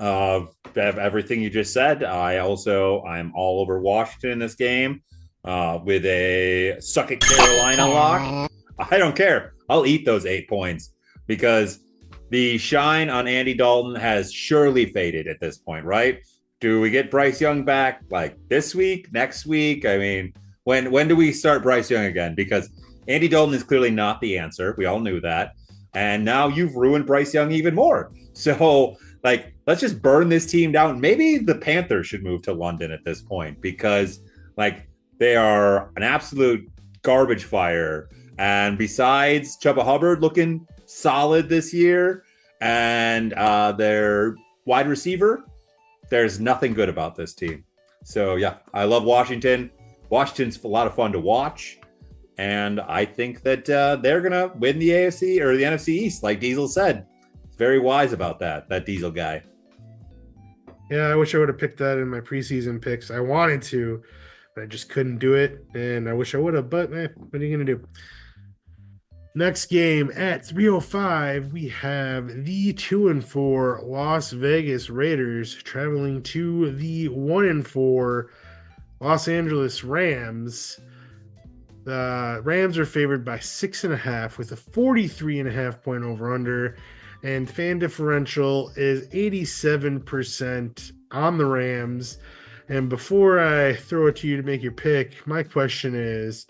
everything you just said. I'm all over Washington in this game with a suck at Carolina lock. I don't care. I'll eat those 8 points because the shine on Andy Dalton has surely faded at this point, right? Do we get Bryce Young back like this week, next week? I mean, when do we start Bryce Young again? Because Andy Dalton is clearly not the answer. We all knew that. And now you've ruined Bryce Young even more. So, like, let's just burn this team down. Maybe the Panthers should move to London at this point because, like, they are an absolute garbage fire. And besides Chuba Hubbard looking solid this year and their wide receiver, there's nothing good about this team. So, yeah, I love Washington. Washington's a lot of fun to watch. And I think that they're going to win the AFC or the NFC East, like Diesel said. Very wise about that Diesel guy. Yeah, I wish I would have picked that in my preseason picks. I wanted to, but I just couldn't do it. And I wish I would have, but what are you going to do? Next game at 3:05, we have the 2-4 Las Vegas Raiders traveling to the 1-4 Los Angeles Rams. The Rams are favored by 6.5 with a 43.5 point over under, and fan differential is 87% on the Rams. And before I throw it to you to make your pick, my question is,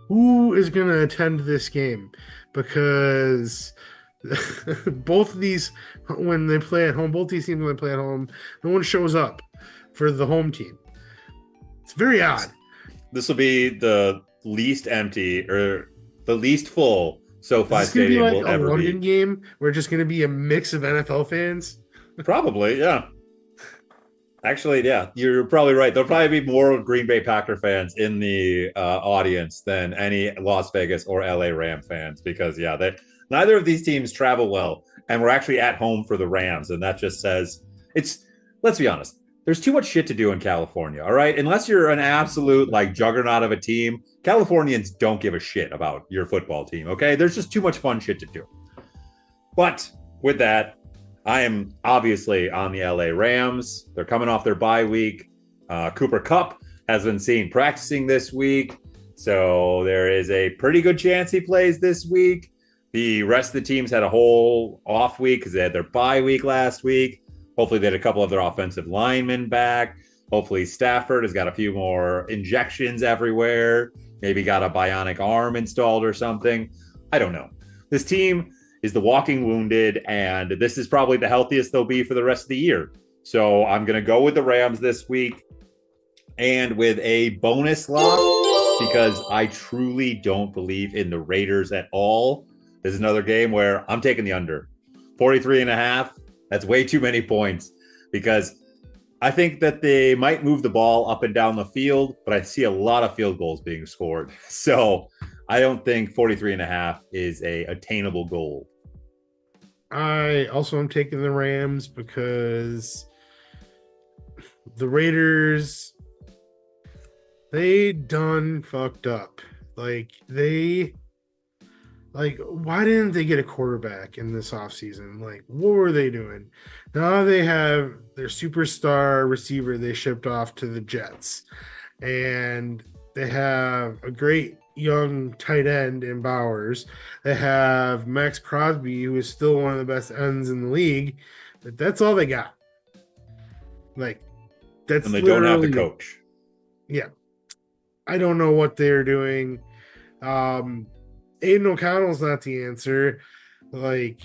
who is going to attend this game? Because both of these, when they play at home, both these teams when they play at home, no one shows up for the home team. It's very odd. This will be the least empty or the least full SoFi Stadium will ever be. A London game where it's just going to be a mix of NFL fans? Probably, yeah. Actually, yeah, you're probably right. There'll probably be more Green Bay Packer fans in the audience than any Las Vegas or LA Ram fans because, yeah, neither of these teams travel well. And we're actually at home for the Rams. And that just says let's be honest, there's too much shit to do in California. All right. Unless you're an absolute like juggernaut of a team, Californians don't give a shit about your football team. Okay. There's just too much fun shit to do. But with that, I am obviously on the LA Rams. They're coming off their bye week. Cooper Kupp has been seen practicing this week. So there is a pretty good chance he plays this week. The rest of the teams had a whole off week because they had their bye week last week. Hopefully they had a couple of their offensive linemen back. Hopefully Stafford has got a few more injections everywhere. Maybe got a bionic arm installed or something. I don't know. This team is the walking wounded, and this is probably the healthiest they'll be for the rest of the year. So I'm going to go with the Rams this week and with a bonus lock because I truly don't believe in the Raiders at all. This is another game where I'm taking the under. 43.5. That's way too many points because I think that they might move the ball up and down the field, but I see a lot of field goals being scored. So I don't think 43.5 is a attainable goal. I also am taking the Rams because the Raiders, they done fucked up. Why didn't they get a quarterback in this offseason? Like, what were they doing? Now they have their superstar receiver they shipped off to the Jets. And they have a great young tight end in Bowers. They have Max Crosby, who is still one of the best ends in the league. But that's all they got. And they don't have the coach. Yeah. I don't know what they're doing. Aiden O'Connell's not the answer. I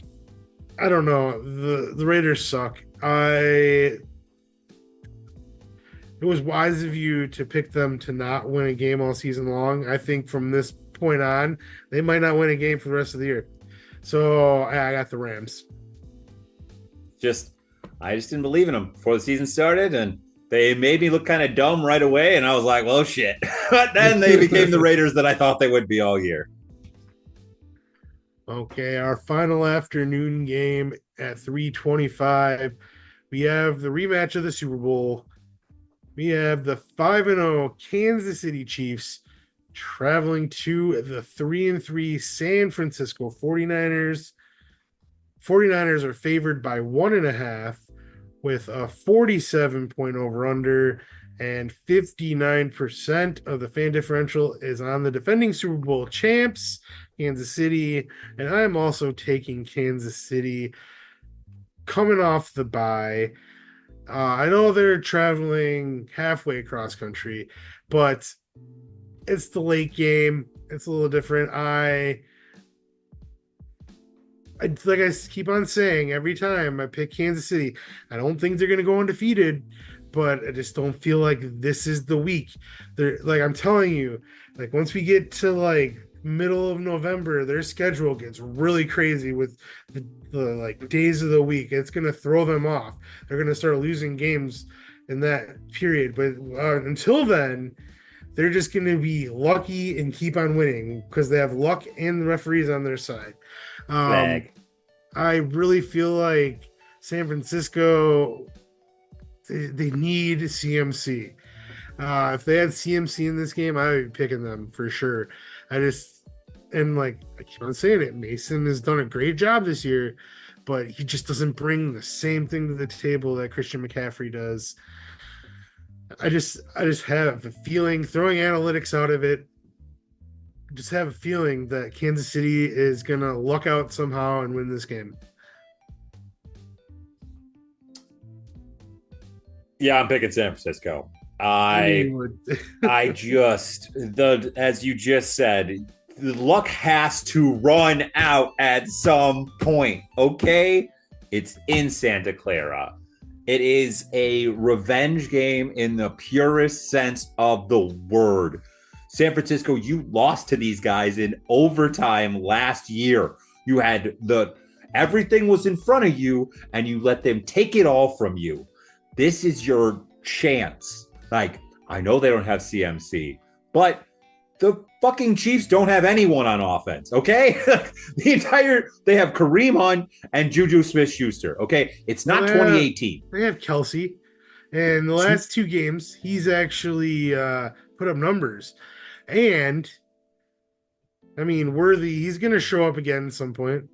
don't know. The Raiders suck. It was wise of you to pick them to not win a game all season long. I think from this point on, they might not win a game for the rest of the year. So I got the Rams. I just didn't believe in them before the season started, and they made me look kind of dumb right away, and I was like, well, shit. But then they became the Raiders that I thought they would be all year. Okay, our final afternoon game at 3:25. We have the rematch of the Super Bowl. We have the 5-0 Kansas City Chiefs traveling to the 3-3 San Francisco 49ers. 49ers are favored by 1.5 with a 47-point over-under, and 59% of the fan differential is on the defending Super Bowl champs, Kansas City, and I'm also taking Kansas City coming off the bye. I know they're traveling halfway across country, but it's the late game. It's a little different. I like I keep on saying every time I pick Kansas City, I don't think they're going to go undefeated, but I just don't feel like this is the week. I'm telling you, once we get to middle of November, their schedule gets really crazy with the days of the week. It's going to throw them off. They're going to start losing games in that period. But until then, they're just going to be lucky and keep on winning because they have luck and the referees on their side. I really feel like San Francisco, they need CMC. If they had CMC in this game, I would be picking them for sure. I keep on saying it, Mason has done a great job this year, but he just doesn't bring the same thing to the table that Christian McCaffrey does. I just have a feeling, throwing analytics out of it, just have a feeling that Kansas City is going to luck out somehow and win this game. Yeah, I'm picking San Francisco. As you just said, the luck has to run out at some point, okay? It's in Santa Clara. It is a revenge game in the purest sense of the word. San Francisco, you lost to these guys in overtime last year. You had everything was in front of you, and you let them take it all from you. This is your chance. Like, I know they don't have CMC, but the fucking Chiefs don't have anyone on offense, okay? They have Kareem Hunt and Juju Smith-Schuster, okay? It's not 2018. They have Kelsey. And the last 2 games, he's actually put up numbers. And, I mean, Worthy, he's going to show up again at some point.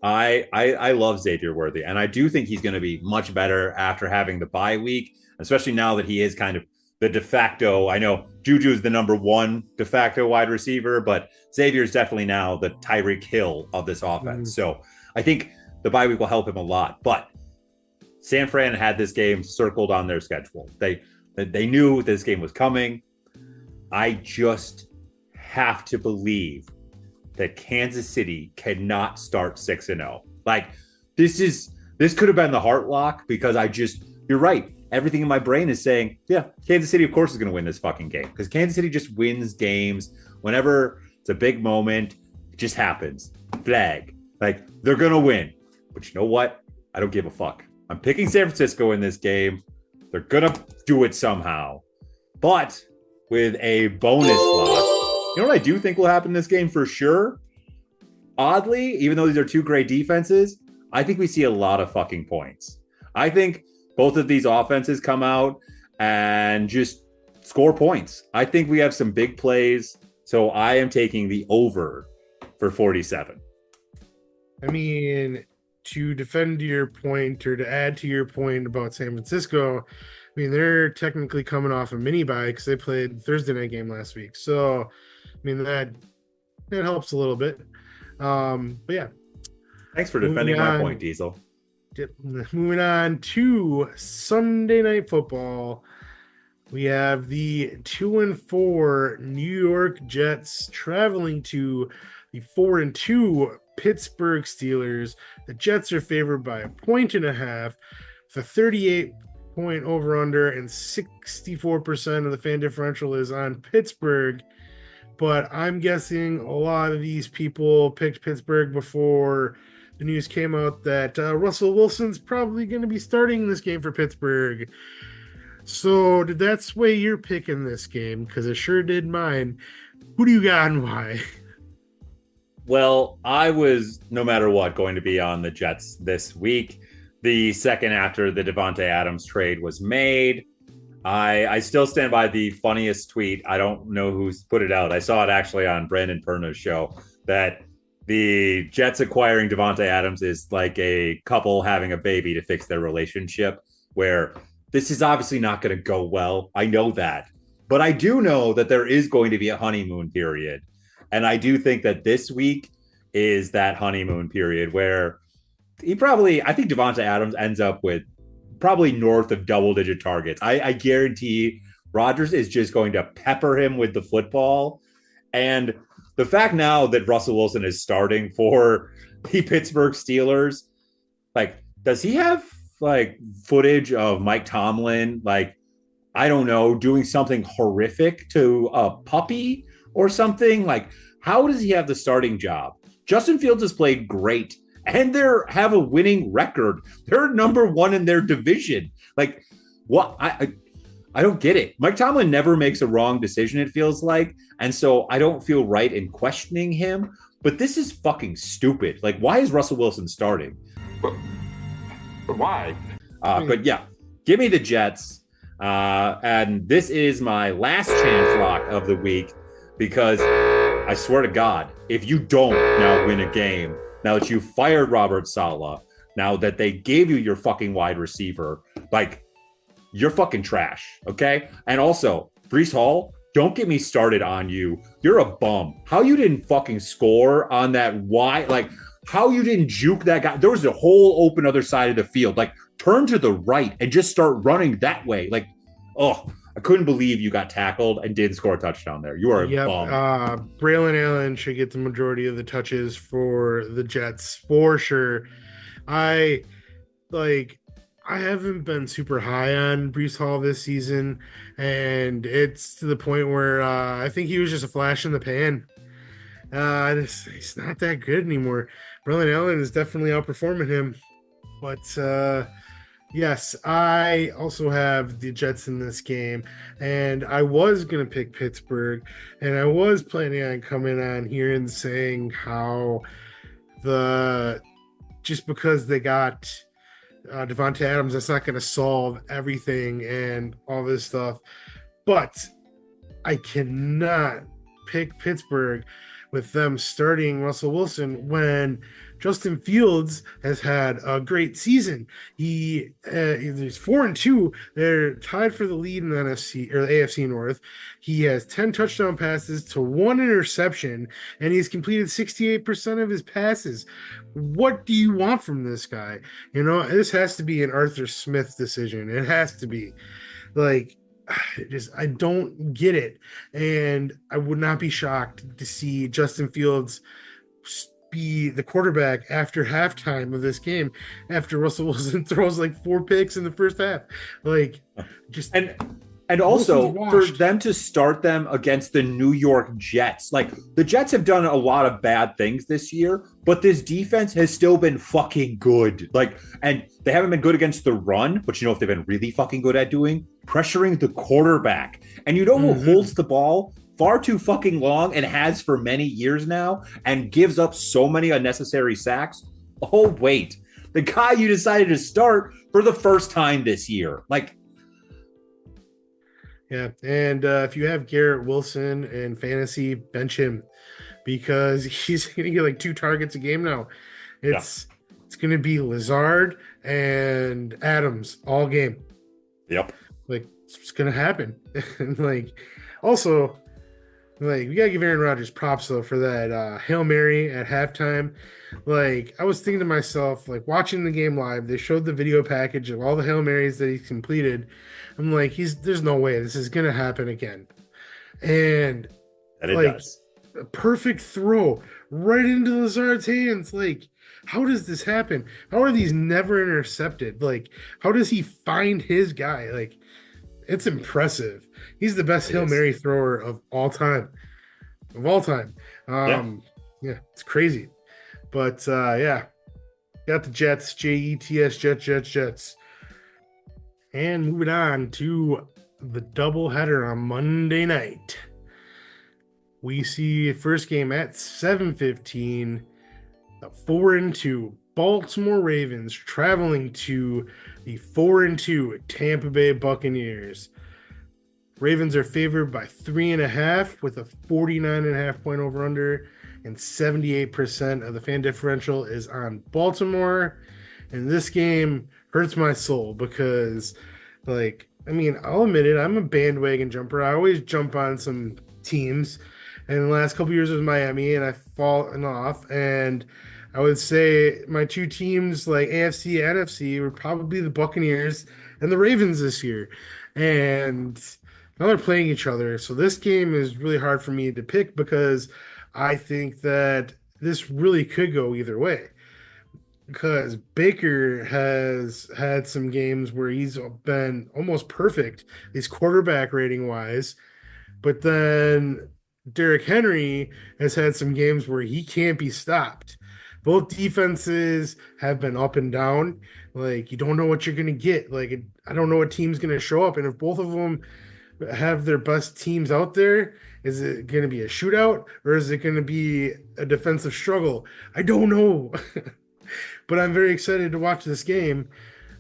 I love Xavier Worthy, and I do think he's going to be much better after having the bye week, especially now that he is kind of the de facto. I know Juju is the number 1 de facto wide receiver, but Xavier is definitely now the Tyreek Hill of this offense. So I think the bye week will help him a lot. But San Fran had this game circled on their schedule. They knew this game was coming. I just have to believe that Kansas City cannot start 6-0. Like, this could have been the heart lock, because you're right. Everything in my brain is saying, yeah, Kansas City, of course, is going to win this fucking game, because Kansas City just wins games whenever it's a big moment. It just happens. Flag. Like, they're going to win. But you know what? I don't give a fuck. I'm picking San Francisco in this game. They're going to do it somehow. But with a bonus lock, you know what I do think will happen in this game for sure? Oddly, even though these are 2 great defenses, I think we see a lot of fucking points. I think both of these offenses come out and just score points. I think we have some big plays. So I am taking the over for 47. I mean, to defend your point, or to add to your point about San Francisco, I mean, they're technically coming off a mini bye because they played Thursday night game last week. So, I mean, that helps a little bit. But yeah. Thanks for defending my point, Diesel. Moving on to Sunday Night Football. We have the 2-4 New York Jets traveling to the 4-2 Pittsburgh Steelers. The Jets are favored by 1.5. The 38-point over-under, and 64% of the fan differential is on Pittsburgh. But I'm guessing a lot of these people picked Pittsburgh before the news came out that Russell Wilson's probably going to be starting this game for Pittsburgh. So did that sway your pick in this game? Because it sure did mine. Who do you got and why? Well, I was, no matter what, going to be on the Jets this week. The second after the Devontae Adams trade was made. I still stand by the funniest tweet. I don't know who's put it out. I saw it actually on Brandon Perna's show, that the Jets acquiring Devontae Adams is like a couple having a baby to fix their relationship, where this is obviously not going to go well. I know that. But I do know that there is going to be a honeymoon period. And I do think that this week is that honeymoon period where I think Devontae Adams ends up with probably north of double-digit targets. I guarantee Rodgers is just going to pepper him with the football. And the fact now that Russell Wilson is starting for the Pittsburgh Steelers, like, does he have like footage of Mike Tomlin, like, I don't know, doing something horrific to a puppy or something? Like, how does he have the starting job? Justin Fields has played great, and they have a winning record. They're number 1 in their division. Like, what? I don't get it. Mike Tomlin never makes a wrong decision, it feels like. And so I don't feel right in questioning him. But this is fucking stupid. Like, why is Russell Wilson starting? But why? But yeah, give me the Jets. And this is my last chance lock of the week, because I swear to God, if you don't now win a game, now that you fired Robert Saleh, now that they gave you your fucking wide receiver, like, you're fucking trash, okay? And also, Breece Hall, don't get me started on you. You're a bum. How you didn't fucking score on that wide, like, how you didn't juke that guy. There was a whole open other side of the field. Like, turn to the right and just start running that way. Like, oh, I couldn't believe you got tackled and didn't score a touchdown there. You are a bum. Braylon Allen should get the majority of the touches for the Jets for sure. I haven't been super high on Breece Hall this season, and it's to the point where I think he was just a flash in the pan. He's not that good anymore. Braylon Allen is definitely outperforming him, but Yes, I also have the Jets in this game, and I was going to pick Pittsburgh, and I was planning on coming on here and saying how the just because they got Devontae Adams, that's not going to solve everything and all this stuff. But I cannot pick Pittsburgh with them starting Russell Wilson when Justin Fields has had a great season. He's 4-2. They're tied for the lead in the NFC or the AFC North. He has 10 touchdown passes to 1 interception, and he's completed 68% of his passes. What do you want from this guy? This has to be an Arthur Smith decision. It has to be. Like, I don't get it. And I would not be shocked to see Justin Fields be the quarterback after halftime of this game, after Russell Wilson throws like 4 picks in the first half. Like, just and also for them to start them against the New York Jets. Like, the Jets have done a lot of bad things this year, but this defense has still been fucking good. Like, and they haven't been good against the run, but you know what they've been really fucking good at doing? Pressuring the quarterback. And you know who holds the ball far too fucking long and has for many years now and gives up so many unnecessary sacks? Oh, wait. The guy you decided to start for the first time this year. Like, yeah, and if you have Garrett Wilson in fantasy, bench him because he's going to get like 2 targets a game now. It's going to be Lazard and Adams all game. Yep. Like, it's going to happen. Like, also, like, we got to give Aaron Rodgers props, though, for that Hail Mary at halftime. Like, I was thinking to myself, like, watching the game live, they showed the video package of all the Hail Marys that he completed. I'm like, there's no way this is going to happen again. And it like, does. A perfect throw right into Lazard's hands. Like, how does this happen? How are these never intercepted? Like, how does he find his guy? Like, it's impressive. He's the best Hail Mary thrower of all time. Yeah, it's crazy. But yeah, got the Jets, Jets, Jets. And moving on to the doubleheader on Monday night. We see first game at 7:15, the 4-2 Baltimore Ravens traveling to the 4-2 Tampa Bay Buccaneers. Ravens are favored by 3.5 with a 49.5 point over under, and 78% of the fan differential is on Baltimore. And this game hurts my soul because, like, I mean, I'll admit it, I'm a bandwagon jumper. I always jump on some teams. And the last couple years was Miami, and I've fallen off. And I would say my 2 teams, like AFC, NFC, were probably the Buccaneers and the Ravens this year. And now they're playing each other. So this game is really hard for me to pick because I think that this really could go either way. Because Baker has had some games where he's been almost perfect, his quarterback rating wise. But then Derrick Henry has had some games where he can't be stopped. Both defenses have been up and down. Like, you don't know what you're going to get. Like, I don't know what team's going to show up. And if both of them have their best teams out there, is it going to be a shootout or is it going to be a defensive struggle? I don't know. But I'm very excited to watch this game.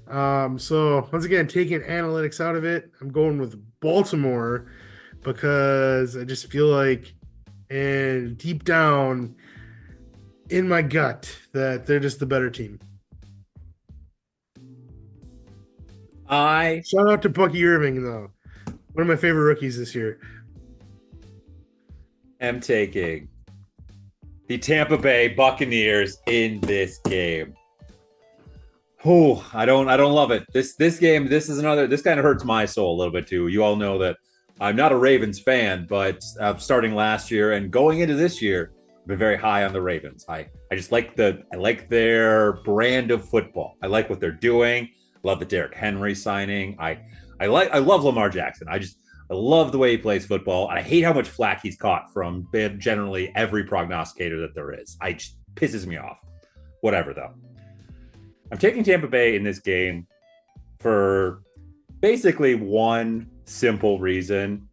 So once again, taking analytics out of it, I'm going with Baltimore because I just feel like, and deep down in my gut, that they're just the better team. Shout out to Bucky Irving, though. One of my favorite rookies this year. I'm taking the Tampa Bay Buccaneers in this game. Oh, I don't love it. This game, this kind of hurts my soul a little bit too. You all know that I'm not a Ravens fan, but starting last year and going into this year, I've been very high on the Ravens. I just like their brand of football. I like what they're doing. Love the Derrick Henry signing. I love Lamar Jackson. I love the way he plays football. And I hate how much flack he's caught from generally every prognosticator that there is. It just pisses me off. Whatever, though. I'm taking Tampa Bay in this game for basically one simple reason,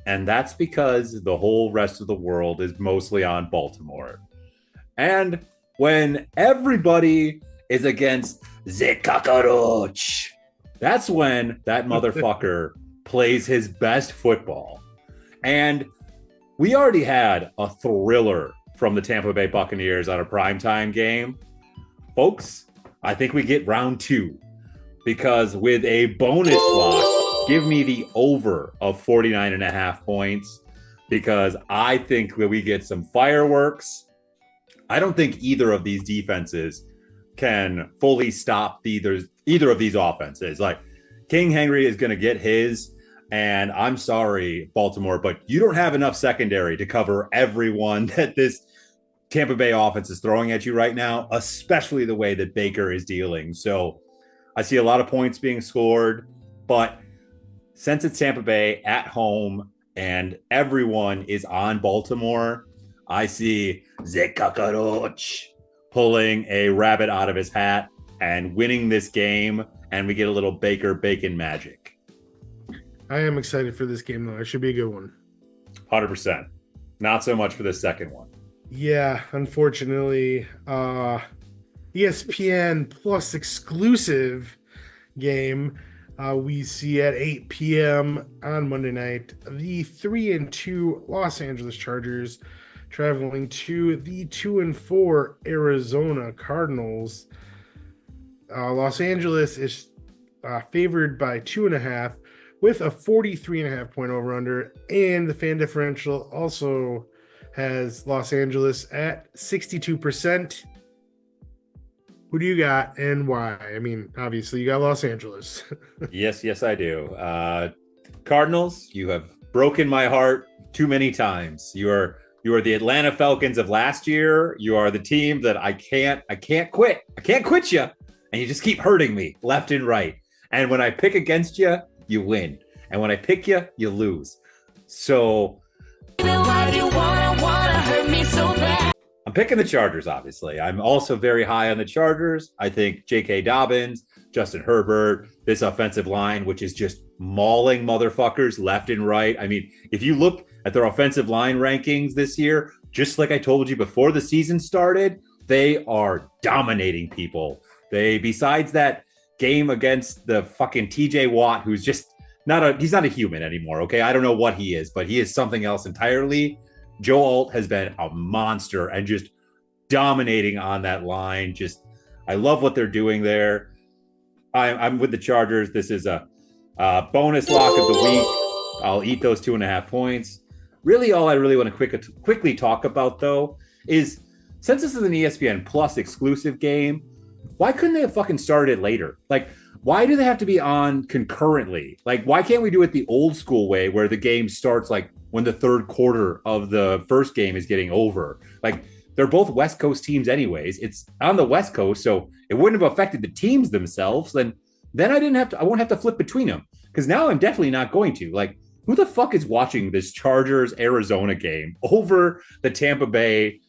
and that's because the whole rest of the world is mostly on Baltimore. And when everybody is against the cockroach, that's when that motherfucker plays his best football. And we already had a thriller from the Tampa Bay Buccaneers on a primetime game. Folks, I think we get round 2, because with a bonus lock, give me the over of 49.5 points, because I think that we get some fireworks. I don't think either of these defenses can fully stop either of these offenses. Like, King Henry is going to get his, and I'm sorry, Baltimore, but you don't have enough secondary to cover everyone that this Tampa Bay offense is throwing at you right now, especially the way that Baker is dealing. So I see a lot of points being scored, but since it's Tampa Bay at home and everyone is on Baltimore, I see the cockroach pulling a rabbit out of his hat and winning this game, and we get a little Baker Bacon magic. I am excited for this game, though. It should be a good one. 100%. Not so much for the second one. Yeah, unfortunately, ESPN Plus exclusive game we see at 8 p.m. on Monday night. The 3-2 Los Angeles Chargers traveling to the 2-4 Arizona Cardinals. Los Angeles is favored by 2.5 with a 43.5 point over under, and the fan differential also has Los Angeles at 62%. Who do you got and why? I mean, obviously you got Los Angeles. Yes, I do. Cardinals, you have broken my heart too many times. You are the Atlanta Falcons of last year. You are the team that I can't quit. I can't quit you. And you just keep hurting me left and right. And when I pick against you, you win. And when I pick you, you lose. So why do you wanna hurt me so bad? I'm picking the Chargers, obviously. I'm also very high on the Chargers. I think J.K. Dobbins, Justin Herbert, this offensive line, which is just mauling motherfuckers left and right. I mean, if you look at their offensive line rankings this year, just like I told you before the season started, they are dominating people. Besides that game against the fucking TJ Watt, who's just he's not a human anymore, okay? I don't know what he is, but he is something else entirely. Joe Alt has been a monster and just dominating on that line. I love what they're doing there. I'm with the Chargers. This is a bonus lock of the week. I'll eat those 2.5 points. Really, all I really want to quickly talk about, though, is since this is an ESPN Plus exclusive game, why couldn't they have fucking started it later? Like, why do they have to be on concurrently? Like, why can't we do it the old school way where the game starts like when the third quarter of the first game is getting over? Like, they're both West Coast teams anyways. It's on the West Coast, so it wouldn't have affected the teams themselves. Then I won't have to flip between them, because now I'm definitely not going to. Like, who the fuck is watching this Chargers Arizona game over the Tampa Bay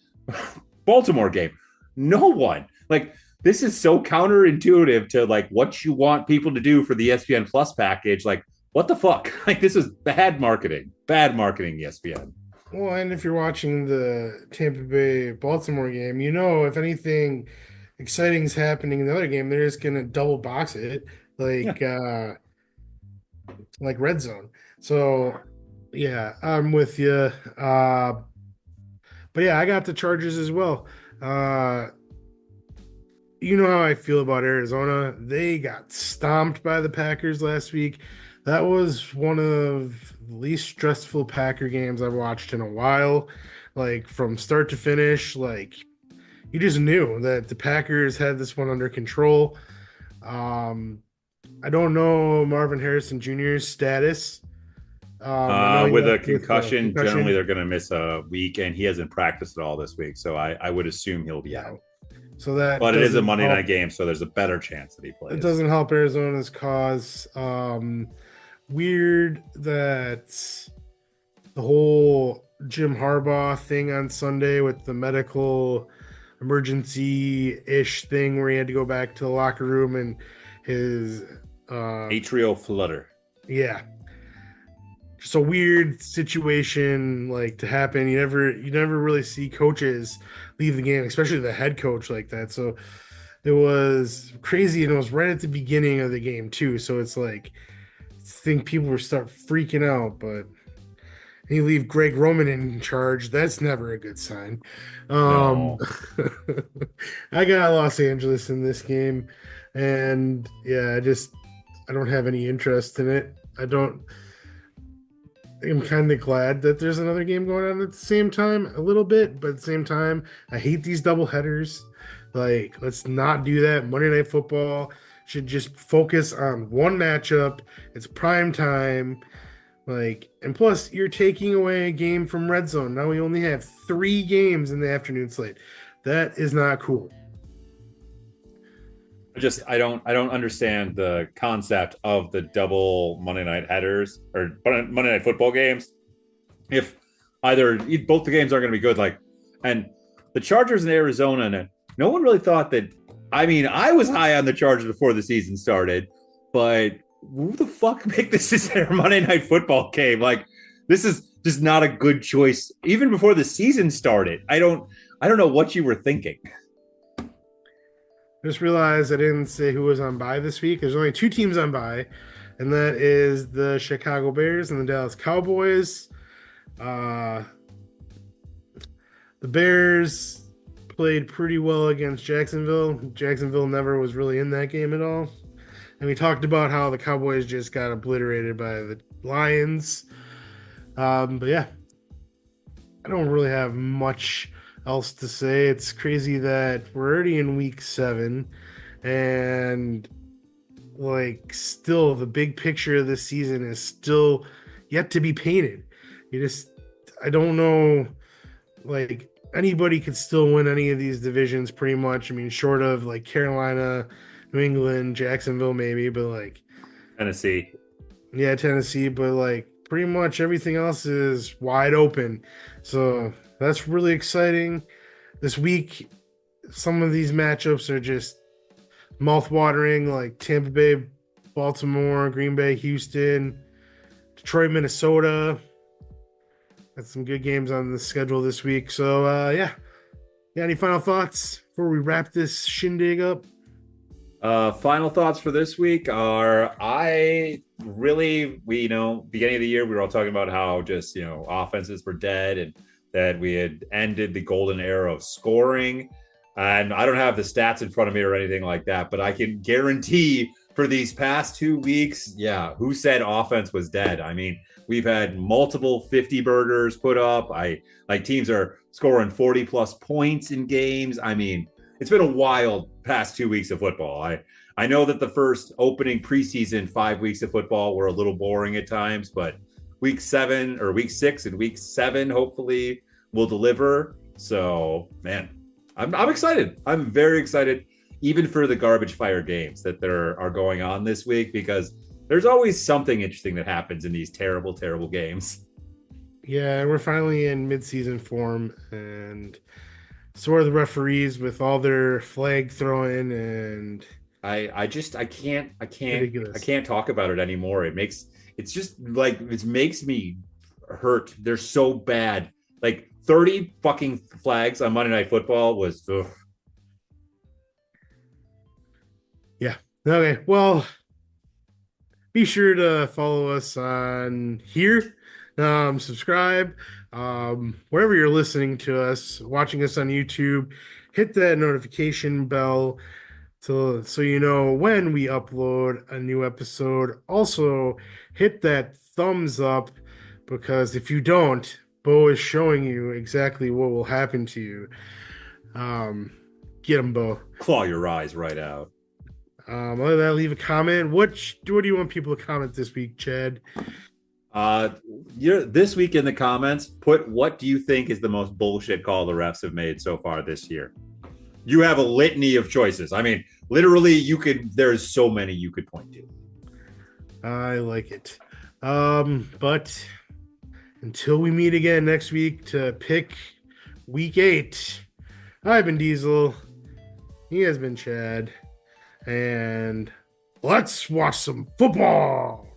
Baltimore game? No one. Like, this is so counterintuitive to like what you want people to do for the ESPN Plus package. Like, what the fuck? Like, this is bad marketing, ESPN. Well, and if you're watching the Tampa Bay Baltimore game, if anything exciting is happening in the other game, they're just gonna double box it like Red Zone. So yeah, I'm with you. But yeah, I got the Chargers as well. You know how I feel about Arizona. They got stomped by the Packers last week. That was one of the least stressful Packer games I've watched in a while. Like, from start to finish, like, you just knew that the Packers had this one under control. I don't know Marvin Harrison Jr.'s status. With a concussion, generally they're going to miss a week, and he hasn't practiced at all this week. So I would assume he'll be out. But it is a Monday night game, so there's a better chance that he plays. It doesn't help Arizona's cause. Weird that the whole Jim Harbaugh thing on Sunday with the medical emergency-ish thing where he had to go back to the locker room and his Atrial flutter. Yeah. Just a weird situation like to happen. You never really see coaches leave the game, especially the head coach like that. So it was crazy, and it was right at the beginning of the game too. So it's like I think people were start freaking out, but you leave Greg Roman in charge. That's never a good sign. No. I got Los Angeles in this game, and yeah, I don't have any interest in it. I'm kind of glad that there's another game going on at the same time, a little bit, but at the same time, I hate these double headers. Like, let's not do that. Monday Night Football should just focus on one matchup. It's prime time. Like, and plus, you're taking away a game from Red Zone. Now we only have 3 games in the afternoon slate. That is not cool. I don't understand the concept of the double Monday night headers or Monday Night Football games. If both the games aren't going to be good, like, and the Chargers in Arizona, and no one really thought that. I mean, I was high on the Chargers before the season started, but who the fuck make this is their Monday Night Football game? Like, this is just not a good choice. Even before the season started, I don't know what you were thinking. I just realized I didn't say who was on bye this week. There's only 2 teams on bye, and that is the Chicago Bears and the Dallas Cowboys. The Bears played pretty well against Jacksonville. Jacksonville never was really in that game at all. And we talked about how the Cowboys just got obliterated by the Lions. But yeah, I don't really have much else to say. It's crazy that we're already in week 7 and like still the big picture of this season is still yet to be painted. I don't know, like anybody could still win any of these divisions pretty much. I mean, short of like Carolina, New England, Jacksonville maybe, but like Tennessee. Yeah, Tennessee, but like pretty much everything else is wide open. So that's really exciting. This week, some of these matchups are just mouth-watering, like Tampa Bay, Baltimore, Green Bay, Houston, Detroit, Minnesota. Got some good games on the schedule this week. So, yeah. Any final thoughts before we wrap this shindig up? Final thoughts for this week are beginning of the year, we were all talking about how just, offenses were dead and that we had ended the golden era of scoring. And I don't have the stats in front of me or anything like that, but I can guarantee for these past 2 weeks, who said offense was dead? I mean, we've had multiple 50 burgers put up. Teams are scoring 40 plus points in games. I mean, it's been a wild past 2 weeks of football. I know that the first opening preseason 5 weeks of football were a little boring at times, but week 6 and week 7 hopefully will deliver. So, man, I'm excited. I'm very excited, even for the garbage fire games that there are going on this week, because there's always something interesting that happens in these terrible, terrible games. Yeah, we're finally in mid-season form, and so are the referees with all their flag throwing, and I can't ridiculous. I can't talk about it anymore. It makes me hurt. They're so bad. Like 30 fucking flags on Monday Night Football was ugh. Yeah. Okay. Well, be sure to follow us on here. Subscribe. Wherever you're listening to us, watching us on YouTube, hit that notification bell so you know when we upload a new episode. Also, hit that thumbs up, because if you don't, Bo is showing you exactly what will happen to you. Get him, Bo. Claw your eyes right out. Other than that, leave a comment. What do you want people to comment this week, Chad? This week in the comments, put what do you think is the most bullshit call the refs have made so far this year. You have a litany of choices. I mean, literally, there's so many you could point to. I like it. But until we meet again next week to pick week 8, I've been Diesel. He has been Chad. And Let's watch some football.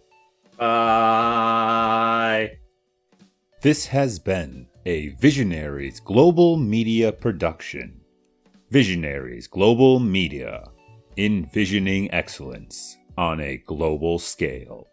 Bye. This has been a Visionaries Global Media production. Visionaries Global Media, envisioning excellence on a global scale.